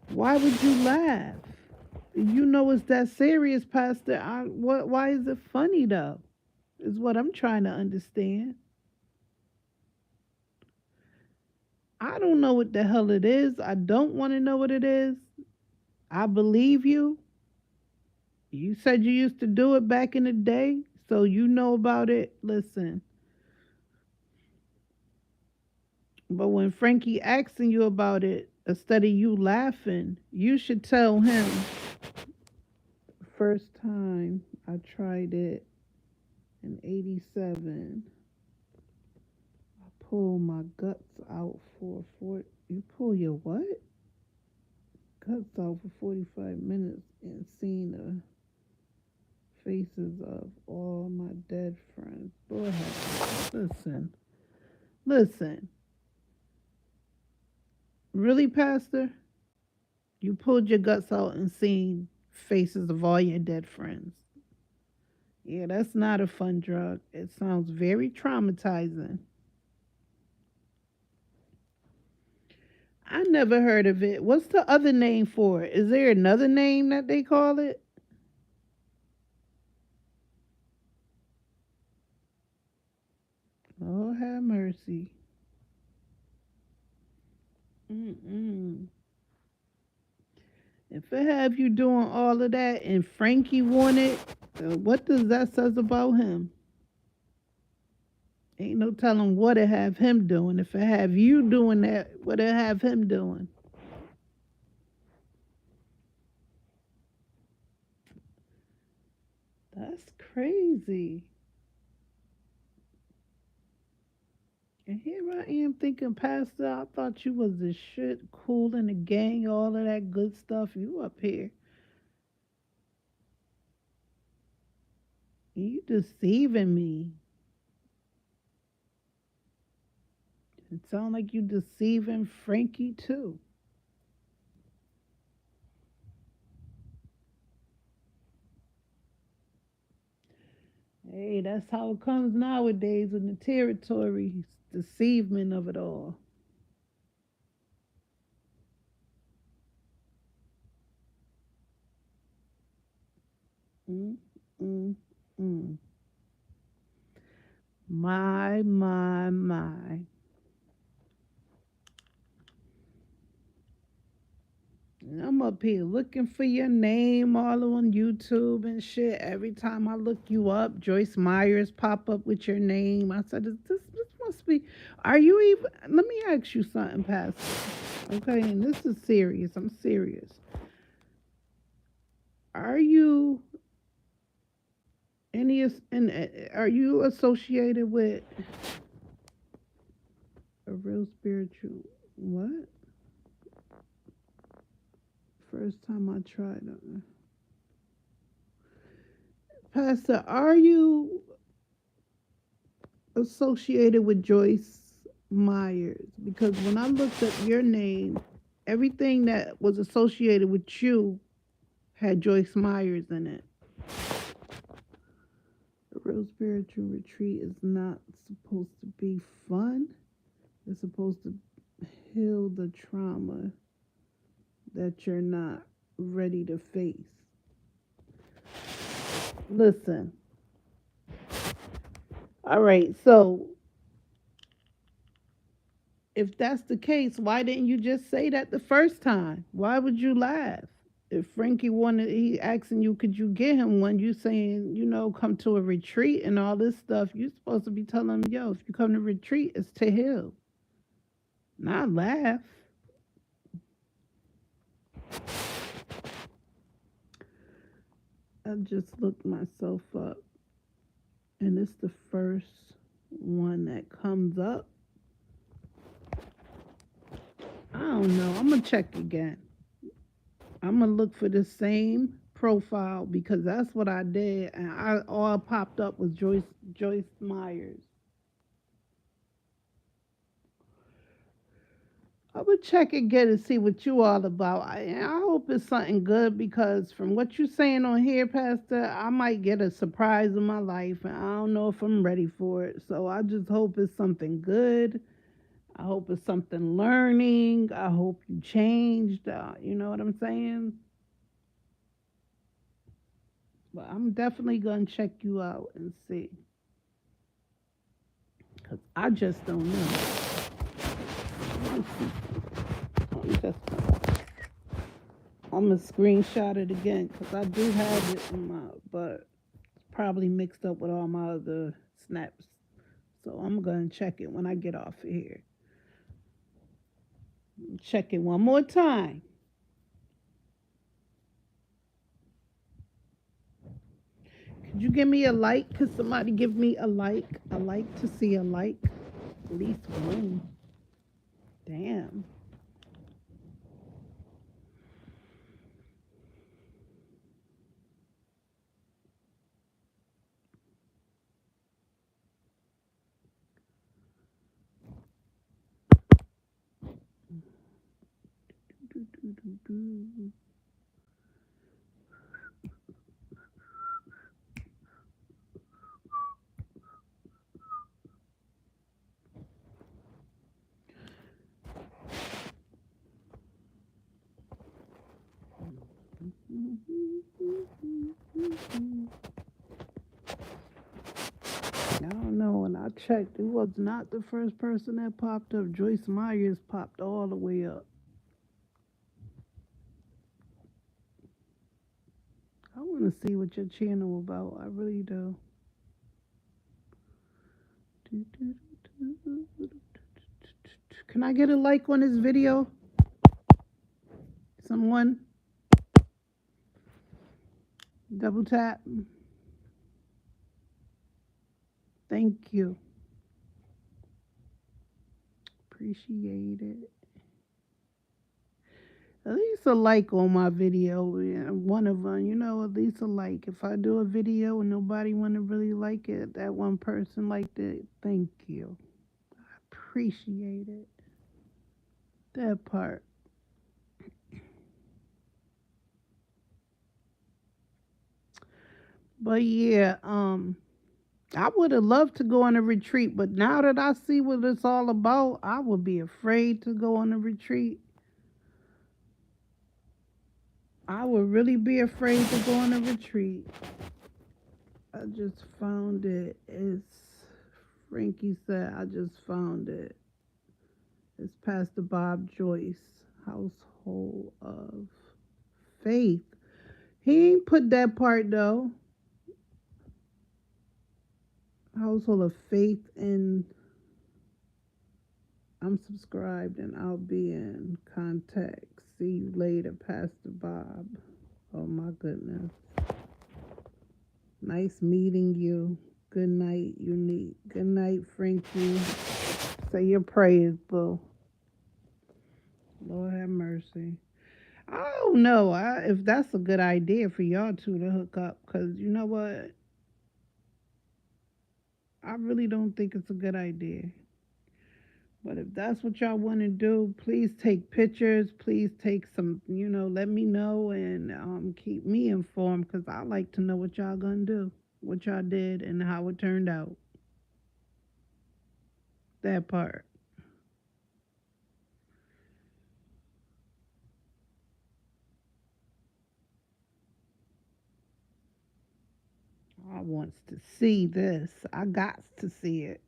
why would you laugh? You know it's that serious, Pastor. What? Why is it funny though? Is what I'm trying to understand. I don't know what the hell it is. I don't want to know what it is. I believe you. You said you used to do it back in the day, so you know about it. Listen, but when Frankie asking you about it, instead of you laughing, you should tell him. First time I tried it in '87, I pulled my guts out for You pull your what? Guts out for 45 minutes and seen the faces of all my dead friends. Go ahead. Listen. Really, Pastor? You pulled your guts out and seen faces of all your dead friends. Yeah, that's not a fun drug. It sounds very traumatizing. I never heard of it. What's the other name for it? Is there another name that they call it? Lord have mercy. Mm-mm. If it have you doing all of that and Frankie wanted, what does that says about him? Ain't no telling what it have him doing. If it have you doing that, what it have him doing? That's crazy. And here I am thinking, Pastor, I thought you was the shit, cool in the gang, all of that good stuff. You up here. You deceiving me. It sounds like you deceiving Frankie too. Hey, that's how it comes nowadays in the territory. Deceivement of it all. Mm, mm, mm. My. And I'm up here looking for your name all on YouTube and shit. Every time I look you up, Joyce Myers pop up with your name. I said, this must be. Are you even? Let me ask you something, Pastor. Okay, and this is serious. I'm serious. Are you are you associated with a real spiritual? What? First time I tried it. Pastor, are you associated with Joyce Myers? Because when I looked up your name, everything that was associated with you had Joyce Myers in it. A real spiritual retreat is not supposed to be fun. It's supposed to heal the trauma that you're not ready to face. Listen, all right, so if that's the case, why didn't you just say that the first time? Why would you laugh? If Frankie wanted, he asking you, could you get him one? You saying, come to a retreat and all this stuff. You supposed to be telling him, yo, if you come to retreat, it's to heal, not laugh. I just looked myself up, and it's the first one that comes up. I don't know. I'm gonna check again. I'm gonna look for the same profile because that's what I did, and I all popped up was Joyce Myers. I would check again and see what you all about. I hope it's something good because from what you're saying on here, Pastor, I might get a surprise in my life, and I don't know if I'm ready for it. So I just hope it's something good. I hope it's something learning. I hope you changed. You know what I'm saying? But I'm definitely gonna check you out and see, cause I just don't know. I'm just I'm gonna screenshot it again because I do have it in my, but it's probably mixed up with all my other snaps. So I'm gonna check it when I get off of here. Check it one more time. Could you give me a like? Could somebody give me a like? I like to see a like. At least one. Damn. I don't know. When I checked, it was not the first person that popped up. Joyce Myers popped all the way up. I want to see what your channel about. I really do. Can I get a like on this video? Someone double tap. Thank you. Appreciate it. At least a like on my video. Yeah, one of them, at least a like. If I do a video and nobody want to really like it, that one person liked it. Thank you. Appreciate it. That part. But yeah, I would have loved to go on a retreat, but now that I see what it's all about, I would be afraid to go on a retreat. I would really be afraid to go on a retreat. I just found it. It's Frankie said, I just found it. It's Pastor Bob Joyce, Household of Faith. He ain't put that part though. Household of Faith, and I'm subscribed and I'll be in contact. See you later, Pastor Bob. Oh my goodness. Nice meeting you. Good night, Unique. Good night, Frankie. Say your prayers, boo. Lord have mercy. I don't know if that's a good idea for y'all two to hook up, because you know what? I really don't think it's a good idea. But if that's what y'all want to do, please take pictures. Please take some, let me know and keep me informed because I like to know what y'all going to do, what y'all did, and how it turned out. That part. I wants to see this. I got to see it.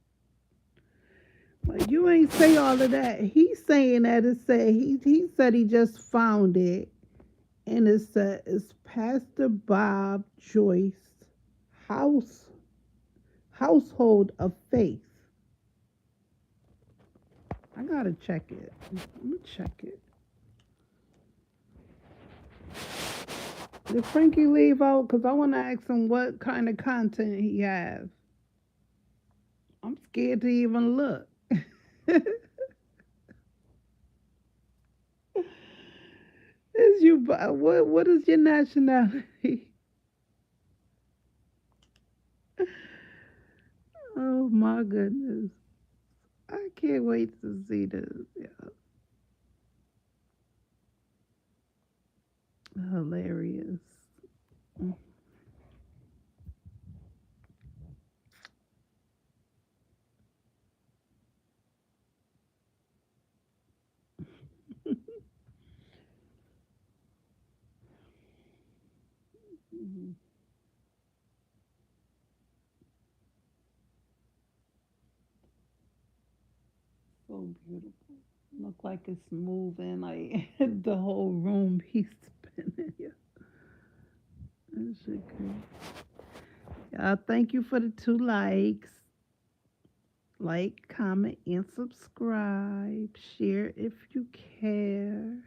Like you ain't say all of that. He's saying that it said he said he just found it, and it said it's Pastor Bob Joyce house household of faith. I gotta check it. I'm gonna check it. Did Frankie leave out? Cause I want to ask him what kind of content he has. I'm scared to even look. Is you? What is your nationality? Oh my goodness! I can't wait to see this. Yeah. Hilarious. Mm. So beautiful. Look like it's moving, like the whole room be spinning. Yeah, that shit crazy. Thank you for the 2 likes. Like, comment, and subscribe. Share if you care.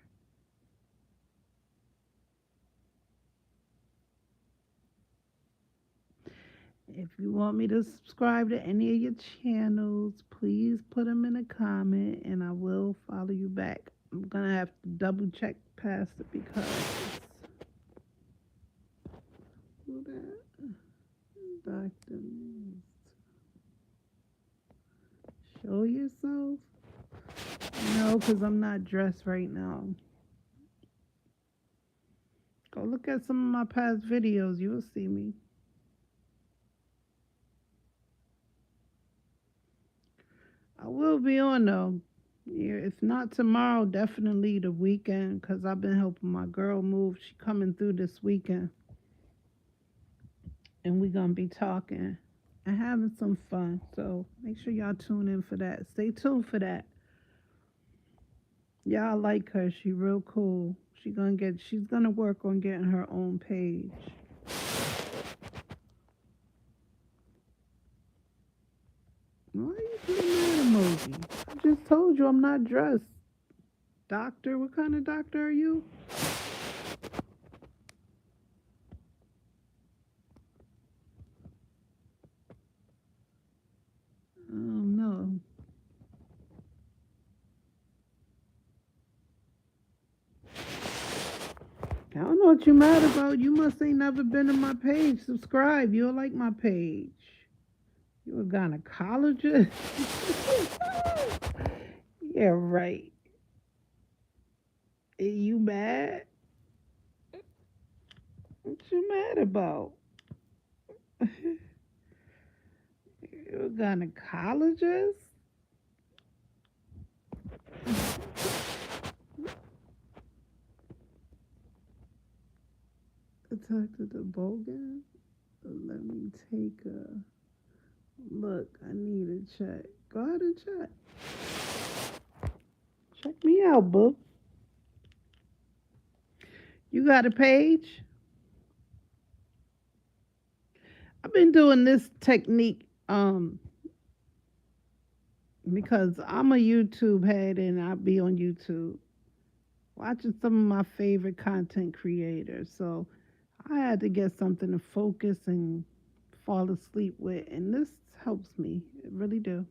If you want me to subscribe to any of your channels, please put them in a comment and I will follow you back. I'm going to have to double check past it because. Who that? Dr. Show yourself? No, because I'm not dressed right now. Go look at some of my past videos. You'll see me. I will be on though. Yeah, if not tomorrow, definitely the weekend because I've been helping my girl move. She coming through this weekend, and we gonna be talking and having some fun. So make sure y'all tune in for that. Stay tuned for that. Y'all like her. She real cool. She's gonna work on getting her own page. Why are you putting that emoji? I just told you I'm not dressed. Doctor, what kind of doctor are you? No. What you mad about? You must ain't never been to my page. Subscribe. You'll like my page. You a gynecologist? Yeah, right. You mad? What you mad about? You a gynecologist? Talk to the Bogan. Let me take a look. I need a check. Go ahead and check. Check me out, boo. You got a page? I've been doing this technique because I'm a YouTube head and I be on YouTube watching some of my favorite content creators. So I had to get something to focus and fall asleep with, and this helps me. It really do.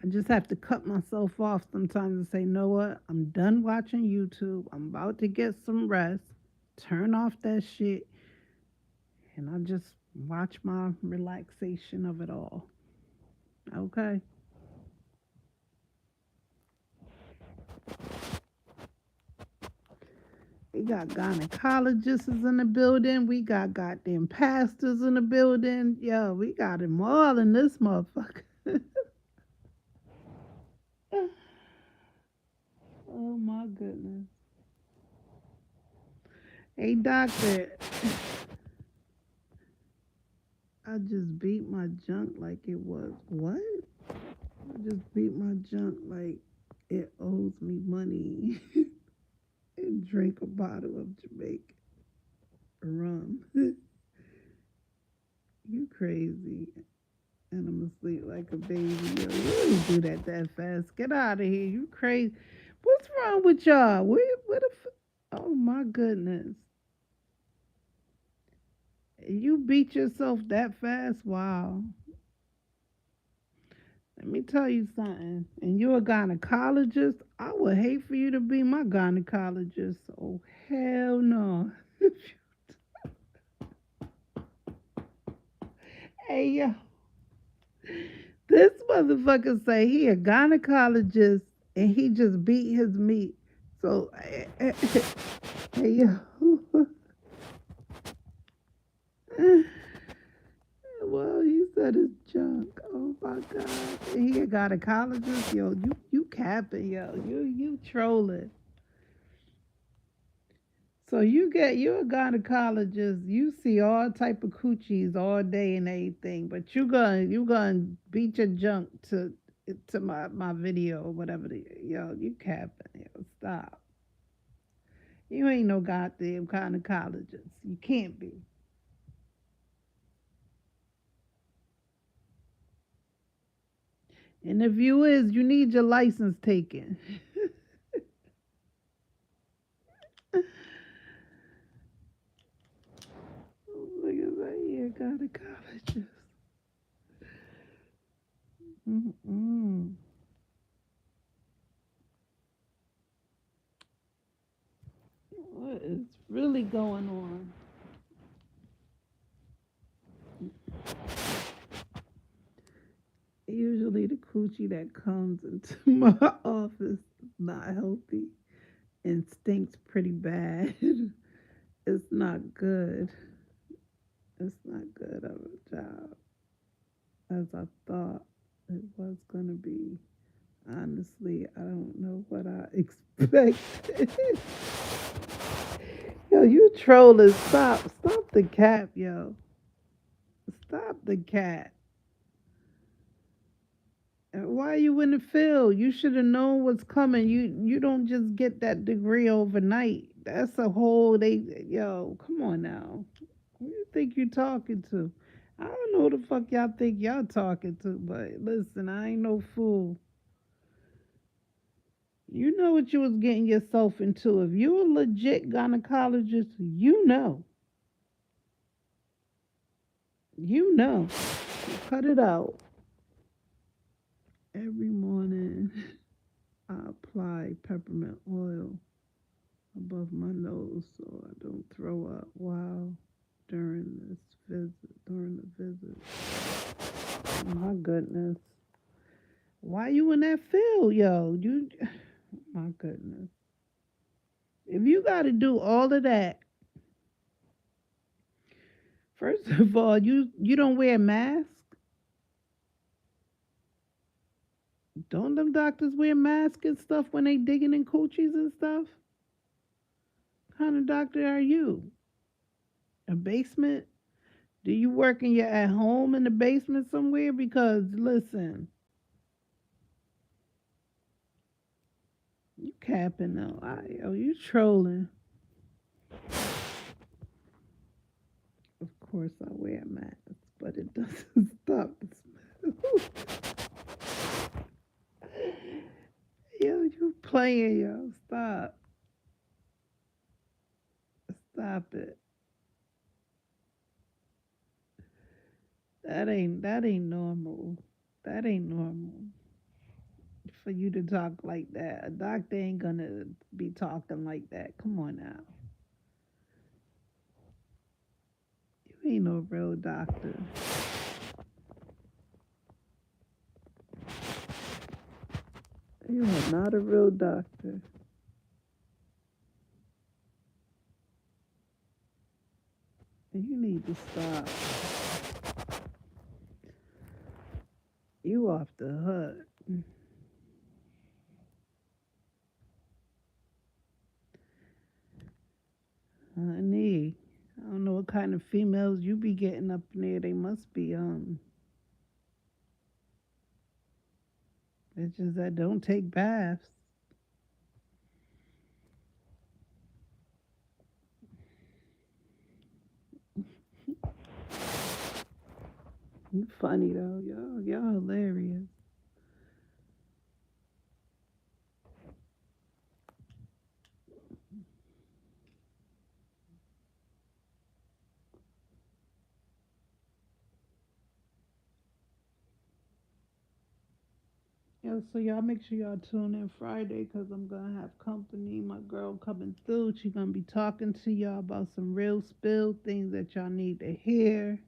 I just have to cut myself off sometimes and say, know what? I'm done watching YouTube. I'm about to get some rest. Turn off that shit, and I just watch my relaxation of it all. Okay. We got gynecologists in the building. We got goddamn pastors in the building. Yo, we got them all in this motherfucker. Oh my goodness. Hey, doctor, I just beat my junk like it was. What? I just beat my junk like it owes me money and drink a bottle of Jamaican rum. You crazy. And I'm asleep like a baby. Yo, you didn't do that fast. Get out of here. You crazy. What's wrong with y'all? Where the oh my goodness. You beat yourself that fast? Wow. Let me tell you something. And you're a gynecologist? I would hate for you to be my gynecologist. Oh, hell no. Hey, yo. This motherfucker say he a gynecologist and he just beat his meat. So, hey, yo. Well, he said it's junk. Oh my god. And he a gynecologist? Yo, you capping, yo. You trolling. So you're a gynecologist. You see all type of coochies all day and everything, but you gonna beat your junk to my video or whatever. Yo, you capping. Yo, stop. You ain't no goddamn gynecologist. You can't be. And if you is, you need your license taken. Look at that. Yeah, gynecologist. Mm-mm. What is really going on? Usually the coochie that comes into my office is not healthy and stinks pretty bad. It's not good. It's not good of a job as I thought it was gonna be. Honestly, I don't know what I expected. Yo, you trolling. Stop. Stop the cap, yo. Stop the cat. Why are you in the field? You should have known what's coming. You don't just get that degree overnight. That's a whole yo, come on now. Who you think you talking to? I don't know who the fuck y'all think y'all talking to, but listen, I ain't no fool. You know what you was getting yourself into. If you a legit gynecologist, you know. You know. Cut it out. Every morning I apply peppermint oil above my nose so I don't throw up while during this during the visit. Oh my goodness. Why you in that field, yo? You my goodness. If you gotta do all of that, first of all, you don't wear a mask? Don't them doctors wear masks and stuff when they digging in coochies and stuff? What kind of doctor are you? A basement? Do you work in your at home in the basement somewhere? Because listen, you capping though. Oh, you trolling. Of course I wear a mask, but it doesn't stop the smell. Yo, you playing, yo. Stop. Stop it. That ain't normal. That ain't normal for you to talk like that. A doctor ain't gonna be talking like that. Come on now. You ain't no real doctor. You are not a real doctor. And you need to stop. You off the hook. Honey. I don't know what kind of females you be getting up in there. They must be bitches that don't take baths. You funny though, y'all hilarious. Yeah, so y'all make sure y'all tune in Friday because I'm gonna have company. My girl coming through. She gonna be talking to y'all about some real spill things that y'all need to hear,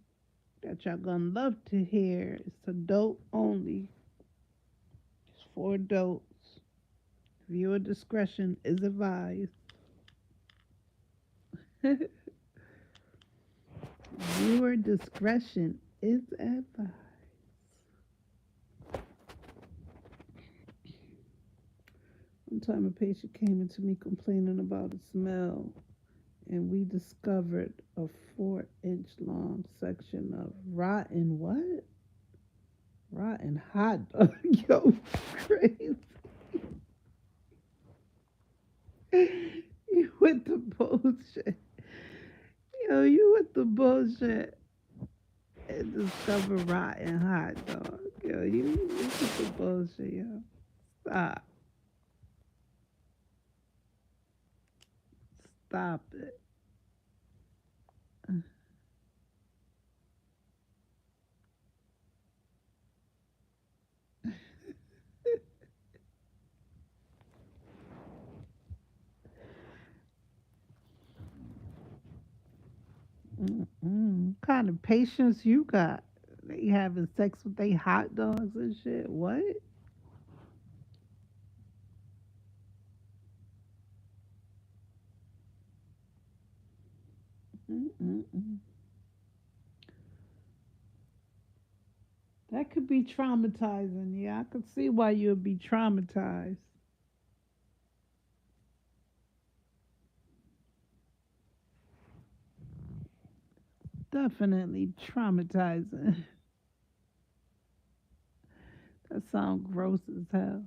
that y'all gonna love to hear. It's adult only. It's for adults. Viewer discretion is advised. Viewer discretion is advised. One time a patient came into me complaining about a smell, and we discovered a 4-inch long section of rotten what? Rotten hot dog. Yo, crazy. You with the bullshit. Yo, you with the bullshit. And discover rotten hot dog. Yo, you with the bullshit, yo. Stop. Stop it. Mm-mm. What kind of patience you got? They having sex with they hot dogs and shit. What? Mm-mm-mm. That could be traumatizing. Yeah, I could see why you'd be traumatized. Definitely traumatizing. That sounds gross as hell.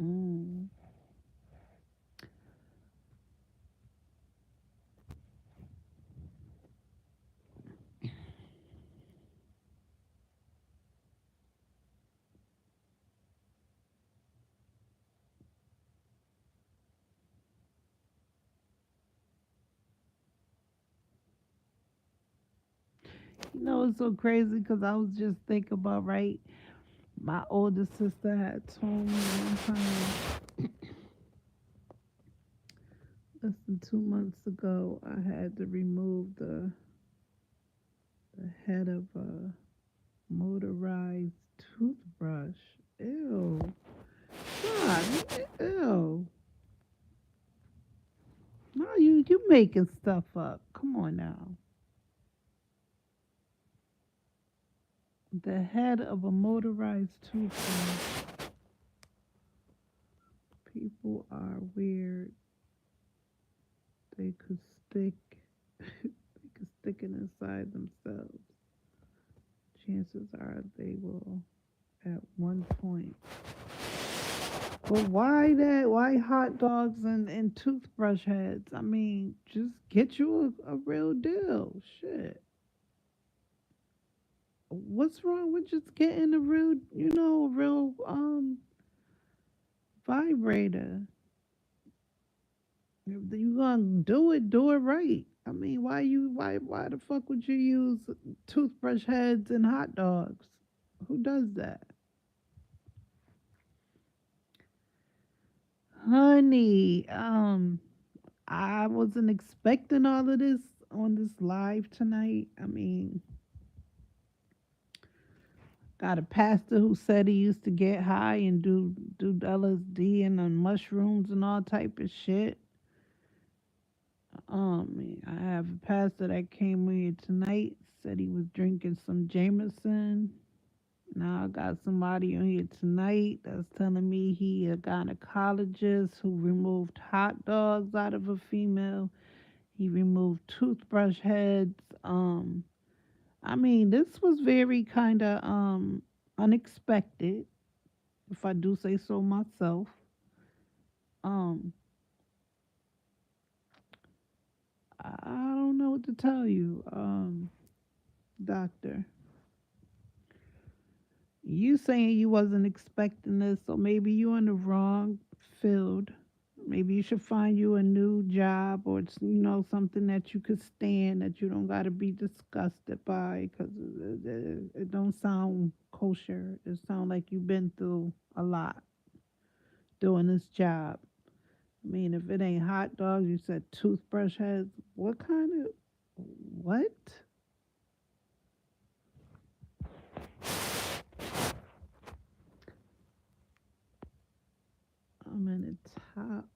Mm. You know, it's so crazy because I was just thinking about, right? My older sister had told me one time, less than 2 months ago, I had to remove the head of a motorized toothbrush. Ew. God, ew. No, you making stuff up. Come on now. The head of a motorized toothbrush. People are weird. They could stick. They could stick it inside themselves. Chances are they will at one point. But why that? Why hot dogs and toothbrush heads? I mean, just get you a real deal. Shit. What's wrong with just getting a real, a real vibrator? If you gonna do it right. I mean, why the fuck would you use toothbrush heads and hot dogs? Who does that? Honey, I wasn't expecting all of this on this live tonight. I mean, got a pastor who said he used to get high and do LSD and mushrooms and all type of shit. I have a pastor that came here tonight, said he was drinking some Jameson. Now I got somebody on here tonight that's telling me he a gynecologist who removed hot dogs out of a female. He removed toothbrush heads. I mean, this was very kind of unexpected, if I do say so myself. Um, I don't know what to tell you, doctor. You saying you wasn't expecting this, so maybe you in the wrong field. Maybe you should find you a new job or it's, something that you could stand that you don't got to be disgusted by because it don't sound kosher. It sounds like you've been through a lot doing this job. I mean, if it ain't hot dogs, you said toothbrush heads. What kind of what? I'm in the top.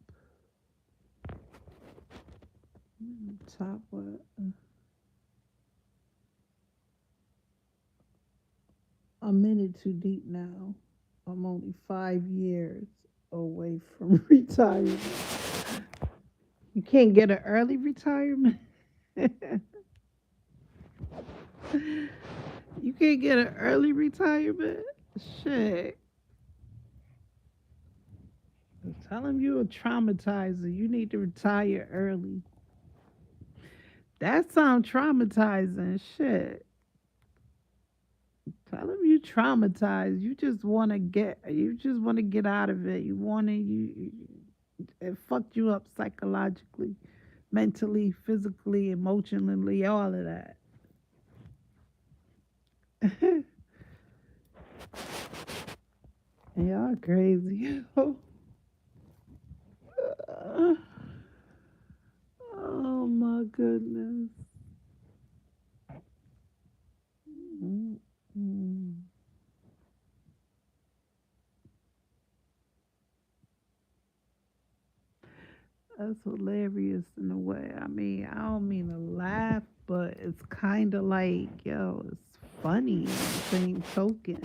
I'm in the top what? I'm in it too deep now. I'm only 5 years away from retirement. You can't get an early retirement. You can't get an early retirement. Shit. Tell him you a traumatizer. You need to retire early. That sounds traumatizing. Shit. Tell him you traumatized. You just want to get. You just want to get out of it. You want to. It fucked you up psychologically, mentally, physically, emotionally, all of that. Y'all crazy. Oh my goodness. Mm-mm. That's hilarious in a way. I mean, I don't mean to laugh, but it's kind of like, yo, it's funny at the same token.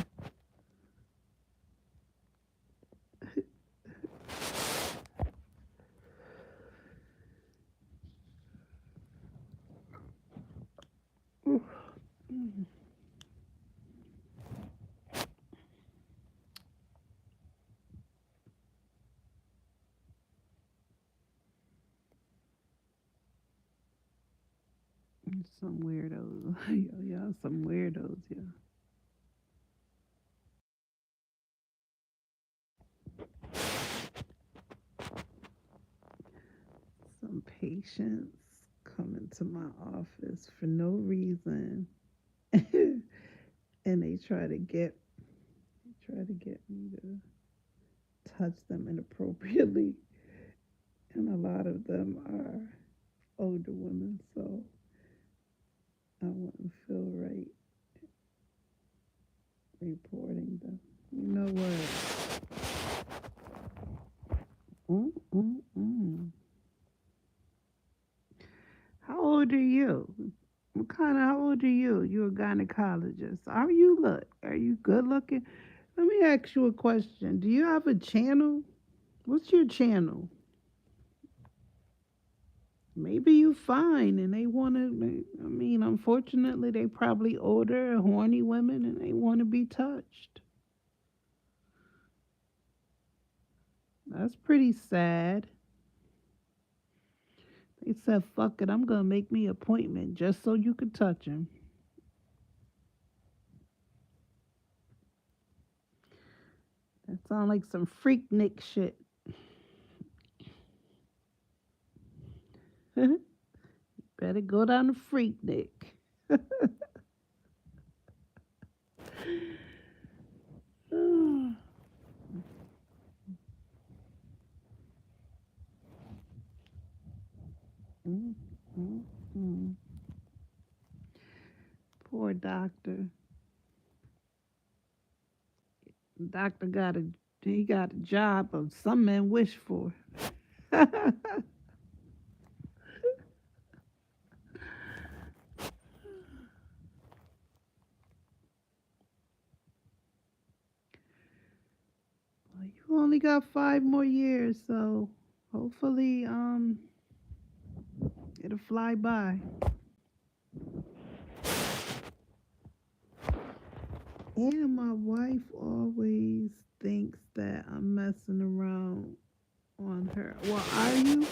Some weirdos. Yo, y'all some weirdos, yeah. Some patients coming to my office for no reason. And they try try to get me to touch them inappropriately, and a lot of them are older women, so I wouldn't feel right reporting them. You know what? Mm-mm-mm. How old are you? What kind of, how old are you? You're a gynecologist. Are you look? Are you good looking? Let me ask you a question. Do you have a channel? What's your channel? Maybe you fine and they want to. I mean, unfortunately, they probably older, horny women, and they want to be touched. That's pretty sad. They said, "Fuck it, I'm gonna make me an appointment just so you could touch him." That sounds like some freaknik shit. Better go down to freaknik. Mm, mm, mm. Poor doctor. Doctor got a he got a job of some men wish for. Well, you only got 5 more years, so hopefully it'll fly by. And my wife always thinks that I'm messing around on her. Well, are you?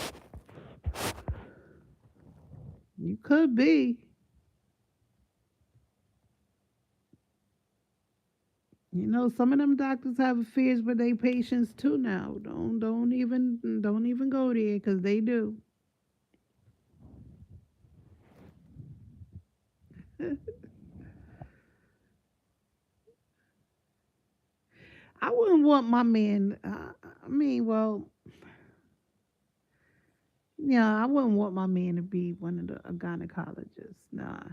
You could be. You know, some of them doctors have affairs with their patients too now. Don't even go there because they do. I wouldn't want my man. I mean, well, yeah, I wouldn't want my man to be one of the a gynecologist. Nah.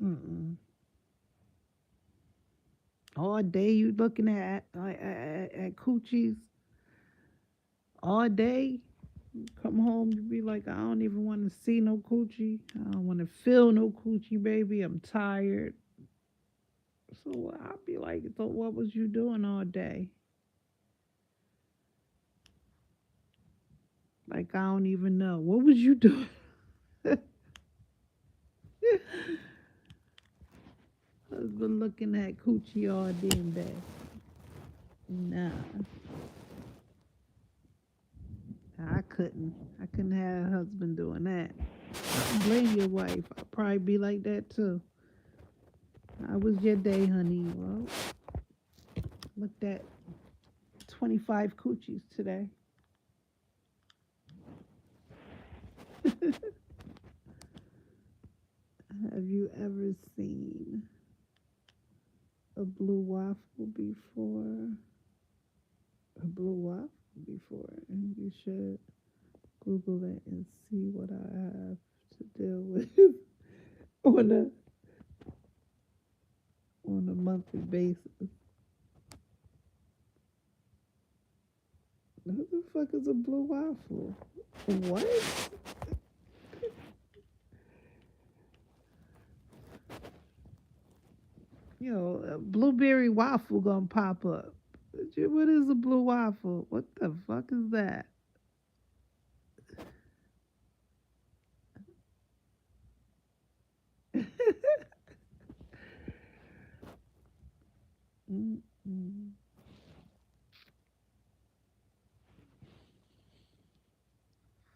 Mm-mm. All day you looking at coochies all day. Come home, you be like, I don't even want to see no coochie. I don't want to feel no coochie, baby. I'm tired. So I'll be like, so what was you doing all day? Like I don't even know. What was you doing? Husband looking at coochie all damn day. Nah, I couldn't. I couldn't have a husband doing that. Blame your wife. I'd probably be like that too. How was your day, honey? Well, looked at 25 coochies today. Have you ever seen a blue waffle before? A blue waffle before? And you should Google it and see what I have to deal with on a monthly basis. Who the fuck is a blue waffle? What? A blueberry waffle gonna pop up. What is a blue waffle? What the fuck is that? Mm-mm.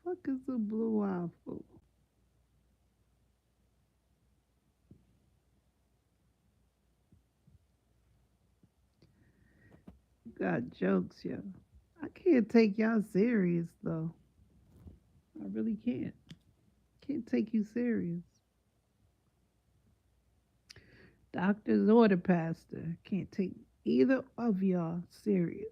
Fuck is a blue waffle? You got jokes, yo. I can't take y'all serious though. I really can't. Can't take you serious. Doctors or the pastor can't take either of y'all serious.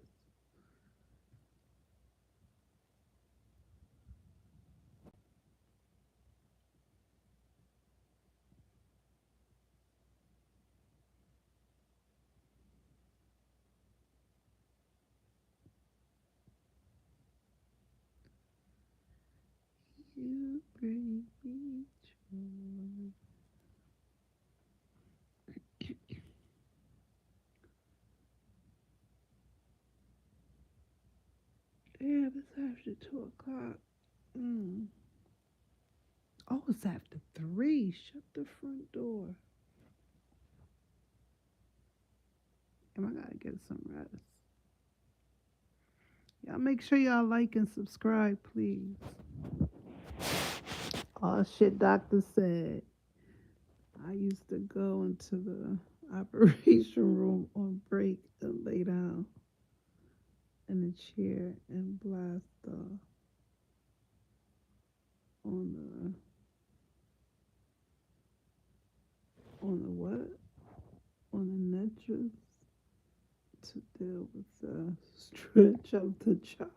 You bring me joy. Damn, it's after 2 o'clock. Mm. Oh, it's after 3. Shut the front door. And I gotta get some rest. Y'all make sure y'all like and subscribe, please. Oh shit, doctor said. I used to go into the operation room on break and lay down in a chair and blast on the what? On the nitrous to deal with the stretch of the job.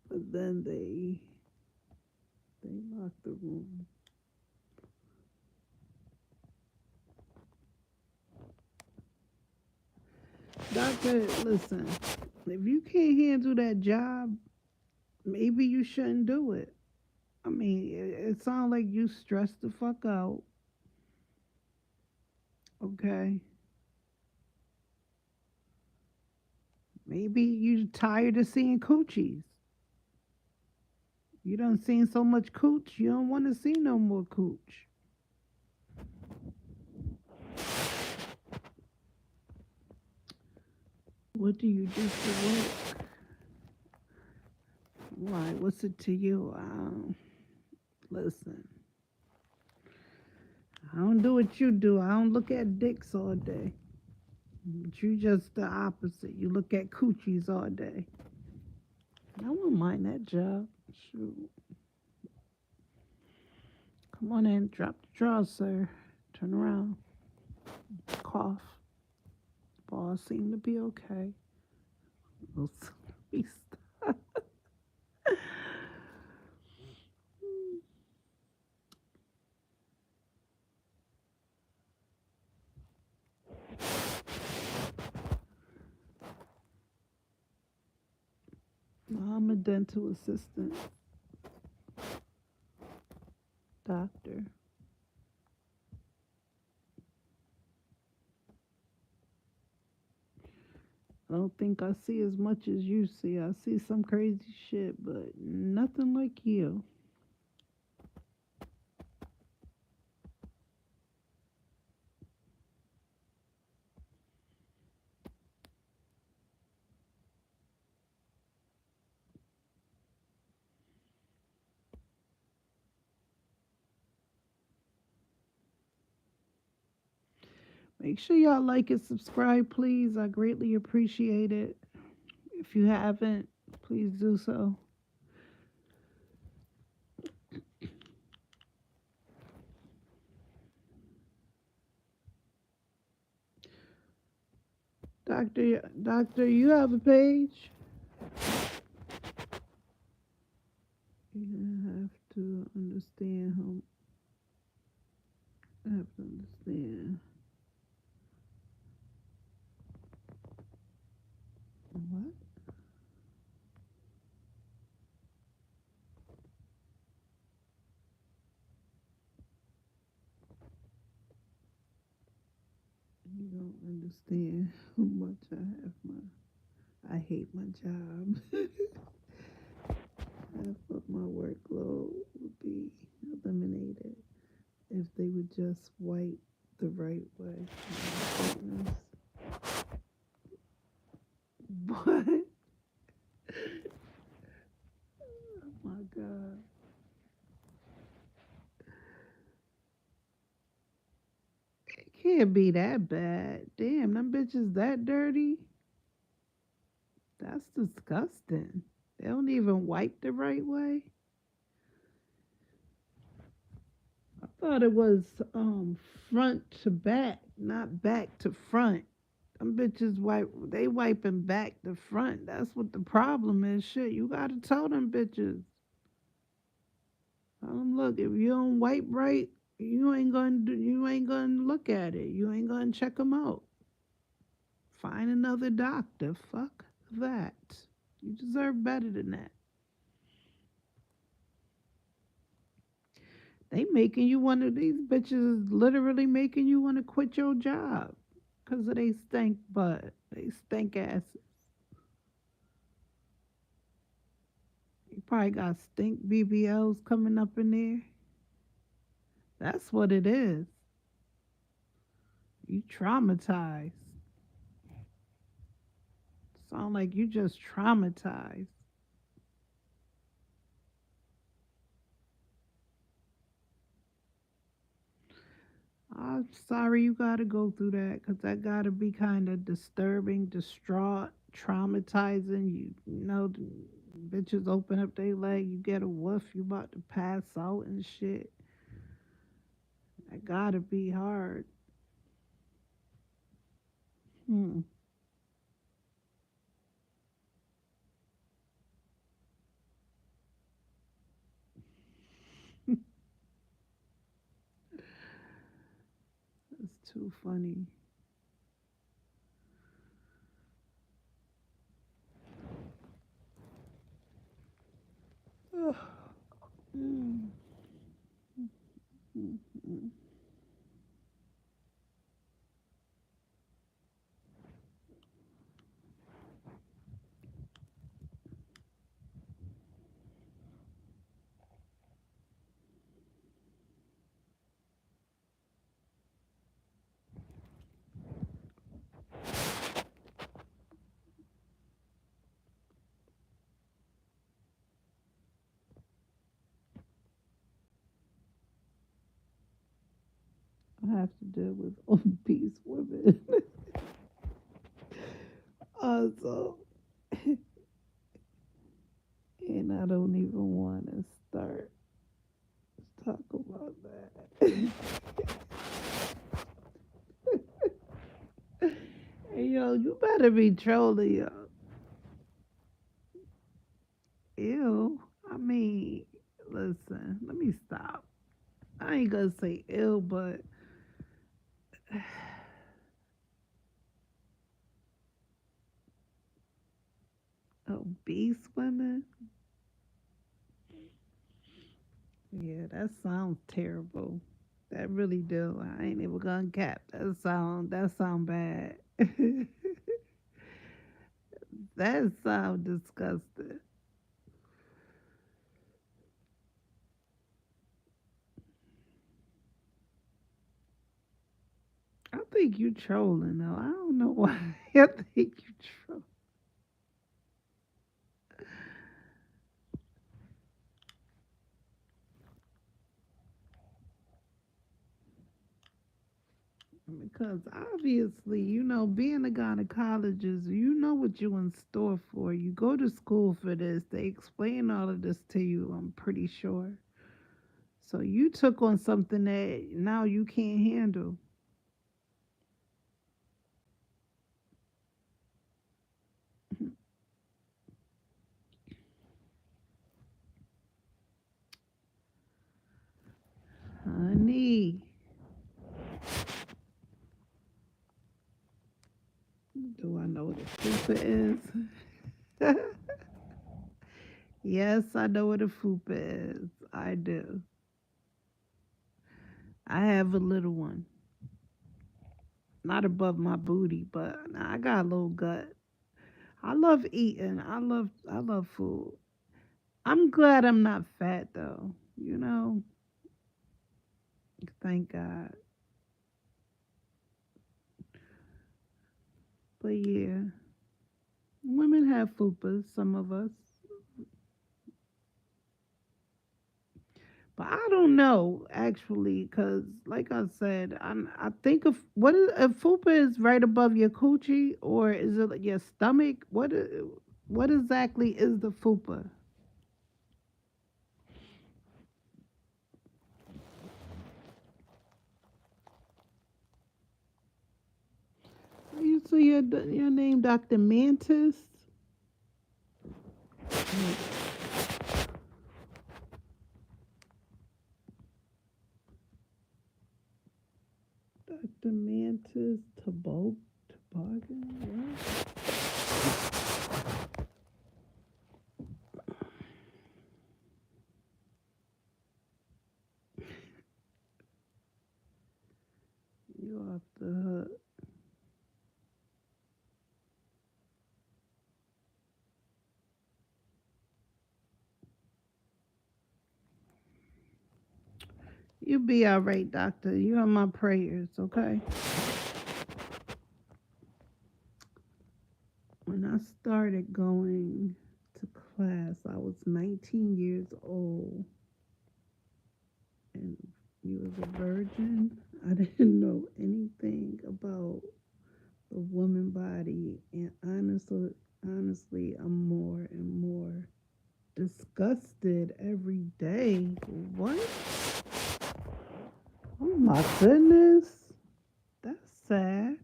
But then they locked the room. Doctor, listen, if you can't handle that job, maybe you shouldn't do it. I mean, it sounds like you stressed the fuck out. Okay. Maybe you tired of seeing coochies. You done seen so much cooch, you don't want to see no more cooch. What do you do for work? Why? What's it to you? Listen, I don't do what you do. I don't look at dicks all day. But you just the opposite. You look at coochies all day. I wouldn't mind that job. Shoot. Come on in, drop the drawers, sir. Turn around. Cough. Balls seem to be okay. Little slurpy stuff. I'm a dental assistant, doctor. I don't think I see as much as you see. I see some crazy shit, but nothing like you. Make sure y'all like and subscribe, please. I greatly appreciate it. If you haven't, please do so. Doctor, you have a page? You have to understand how. I have to understand. What? You don't understand how much I have I hate my job. I thought my workload would be eliminated if they would just wipe the right way. What? Oh my god. It can't be that bad. Damn, them bitches that dirty? That's disgusting. They don't even wipe the right way. I thought it was front to back, not back to front. Them bitches they wiping back to front. That's what the problem is. Shit, you gotta tell them bitches. Look, if you don't wipe right, you ain't gonna look at it. You ain't gonna check them out. Find another doctor. Fuck that. You deserve better than that. They making you one of these bitches is literally making you want to quit your job because of they stink butt. They stink asses. You probably got stink BBLs coming up in there. That's what it is. You traumatized. Sound like you just traumatized. I'm sorry you got to go through that because that got to be kind of disturbing, distraught, traumatizing. You know, the bitches open up their leg, you get a woof, you about to pass out and shit. That got to be hard. Hmm. That's too funny. Mm, mm, mm. I have to deal with obese women. So, and I don't even want to start talk about that. Hey, yo, you better be trolling, yo. Ew. I mean, listen, let me stop. I ain't gonna say ill, but obese women? Yeah, that sounds terrible. That really do. I ain't even gonna cap. That sound bad. That sound disgusting. I think you trolling though. I don't know why. I think you trolling. Because obviously, being a gynecologist, you know what you in store for. You go to school for this. They explain all of this to you, I'm pretty sure. So you took on something that now you can't handle. Honey, do I know what a fupa is? Yes, I know what a fupa is. I do. I have a little one. Not above my booty, but I got a little gut. I love eating. I love food. I'm glad I'm not fat though. Thank God. But yeah, women have fupas. Some of us, but I don't know actually, because like I said, I think of what is a fupa is right above your coochie, or is it like your stomach? What exactly is the fupa? So your name Dr. Mantis? Dr. Mantis Toboggan? What? You off the hook. You be all right, doctor. You have my prayers, okay? When I started going to class, I was 19 years old, and you was a virgin. I didn't know anything about the woman body, and honestly, I'm more and more disgusted every day. What? Oh my goodness, that's sad.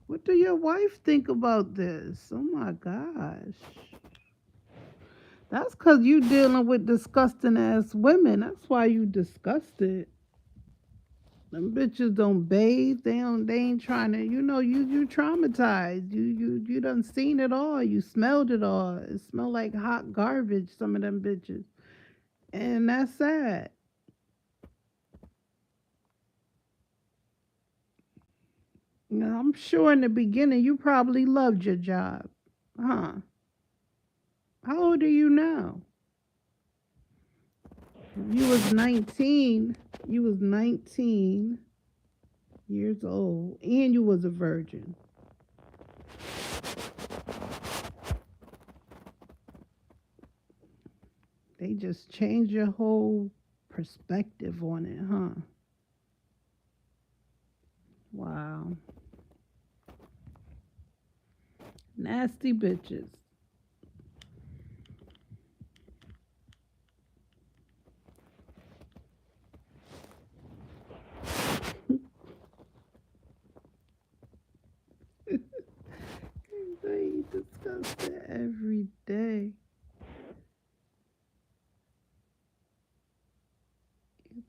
What do your wife think about this? Oh my gosh. That's because you dealing with disgusting ass women. That's why you disgusted. Them bitches don't bathe. They ain't trying to, you traumatized. You done seen it all. You smelled it all. It smelled like hot garbage, some of them bitches. And that's sad. Now, I'm sure in the beginning you probably loved your job. Huh? How old are you now? You was 19. You was 19 years old, and you was a virgin. They just changed your whole perspective on it, huh? Wow. Nasty bitches. They discuss it every day.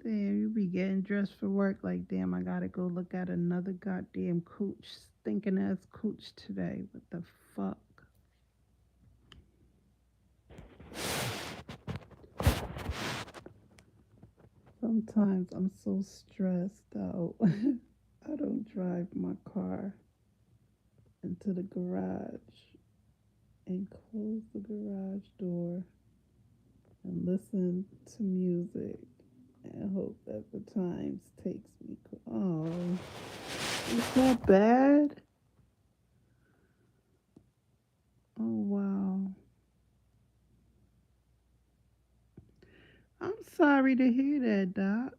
Damn, you be getting dressed for work like, damn, I gotta go look at another goddamn cooch, stinking ass cooch today. What the fuck? Sometimes I'm so stressed out. I don't drive my car into the garage and close the garage door and listen to music and hope that the times takes me. Oh, is that bad? Oh wow. I'm sorry to hear that, Doc.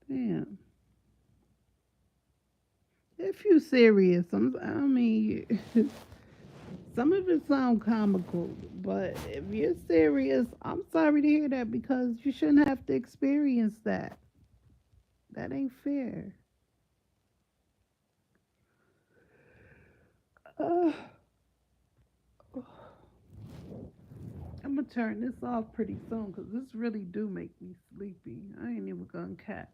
Damn. If you serious, I mean, some of it sound comical, but if you're serious, I'm sorry to hear that because you shouldn't have to experience that. That ain't fair. Uh, I'm gonna turn this off pretty soon because this really do make me sleepy. I ain't even gonna cat.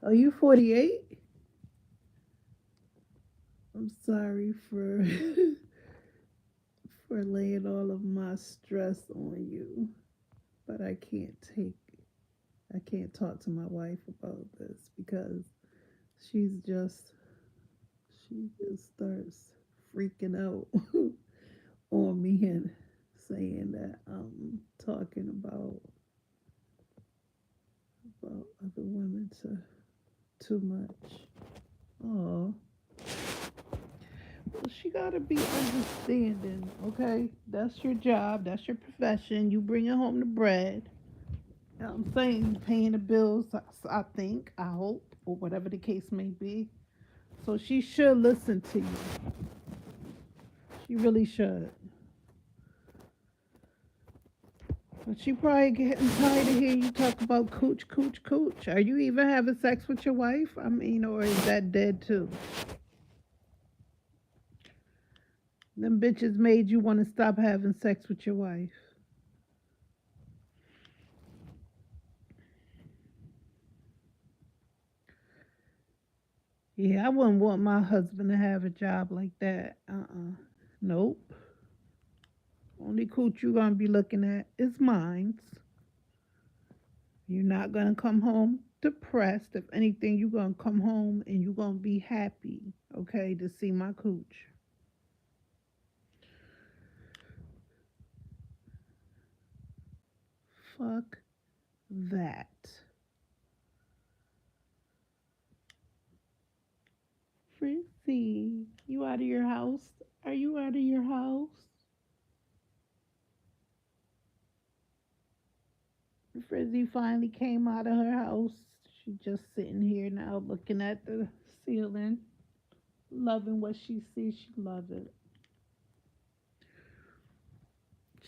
Are you 48? I'm sorry for for laying all of my stress on you, but I can't talk to my wife about this because she's just she just starts freaking out on me and saying that I'm talking about other women too much. Oh, well, she gotta be understanding, okay? That's your job, that's your profession. You bringing home the bread. I'm saying paying the bills. I think, I hope, or whatever the case may be. So she should listen to you. She really should. But she probably getting tired of hearing you talk about cooch, cooch, cooch. Are you even having sex with your wife? I mean, or is that dead too? Them bitches made you want to stop having sex with your wife. Yeah, I wouldn't want my husband to have a job like that. Nope. Only cooch you gonna be looking at is mine. You're not gonna come home depressed. If anything, you're gonna come home and you're gonna be happy, okay, to see my cooch. Fuck that. Frizzy, you out of your house? Are you out of your house? Frizzy finally came out of her house. She's just sitting here now looking at the ceiling, loving what she sees. She loves it.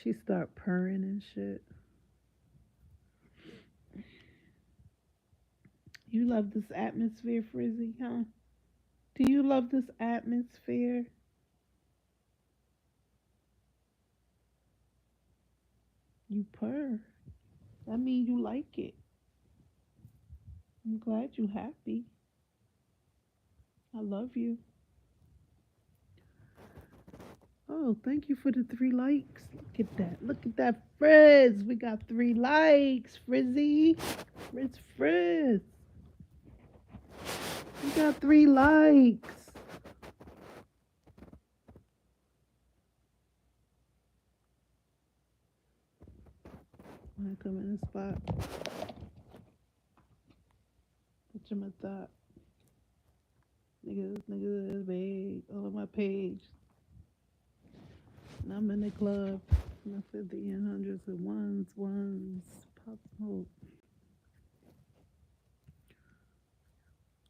She start purring and shit. You love this atmosphere, Frizzy, huh? Do you love this atmosphere? You purr. That means you like it. I'm glad you happy. I love you. Oh, thank you for the 3 likes. Look at that. Look at that, Frizz. We got 3 likes, Frizzy. Frizz. We got 3 likes. Wanna come in the spot? Put your my thought. Niggas, big. All on my page. And I'm in the club. And I said the hundreds of ones. Pop smoke.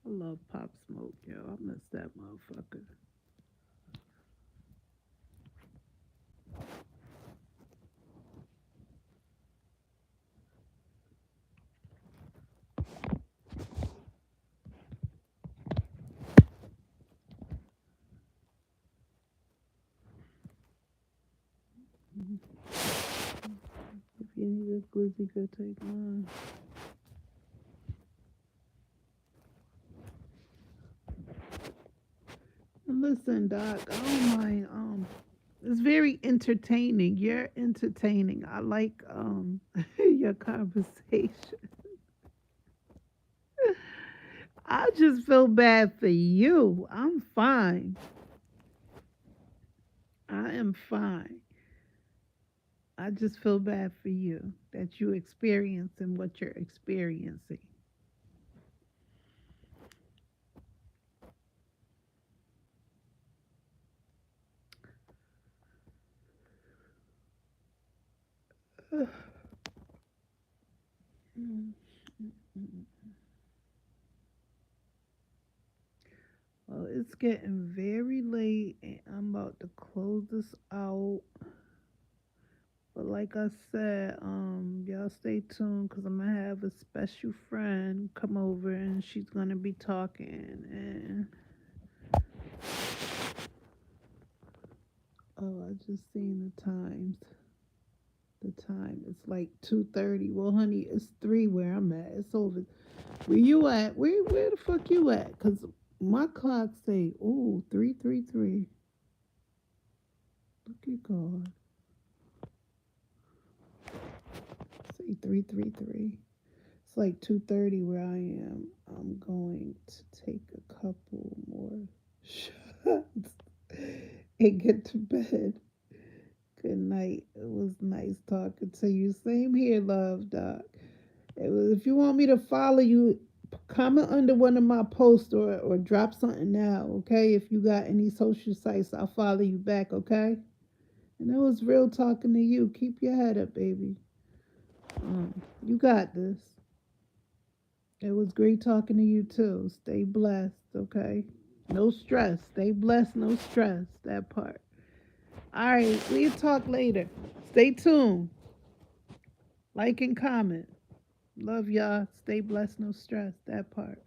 I love Pop Smoke, yo. I miss that motherfucker. If you need a glizzy, go take mine. Listen, Doc, I don't mind It's very entertaining. You're entertaining. I like your conversation. I just feel bad for you. I'm fine. I am fine. I just feel bad for you that you experiencing what you're experiencing. Well, it's getting very late and I'm about to close this out. But like I said, y'all stay tuned because I'm gonna have a special friend come over and she's gonna be talking. And oh, I just seen the times. The time it's like 2:30. Well, honey, it's 3 where I'm at. It's over. Where you at? Where the fuck you at? Cause my clock say, ooh, 3:33. Look at God. Say 3:33. It's like 2:30 where I am. I'm going to take a couple more shots and get to bed. Good night. It was nice talking to you. Same here, love, doc. It was, if you want me to follow you, comment under one of my posts or drop something now, okay? If you got any social sites, I'll follow you back, okay? And it was real talking to you. Keep your head up, baby. You got this. It was great talking to you too. Stay blessed, okay? No stress. Stay blessed, no stress. That part. All right, we'll talk later. Stay tuned. Like and comment. Love y'all. Stay blessed, no stress. That part.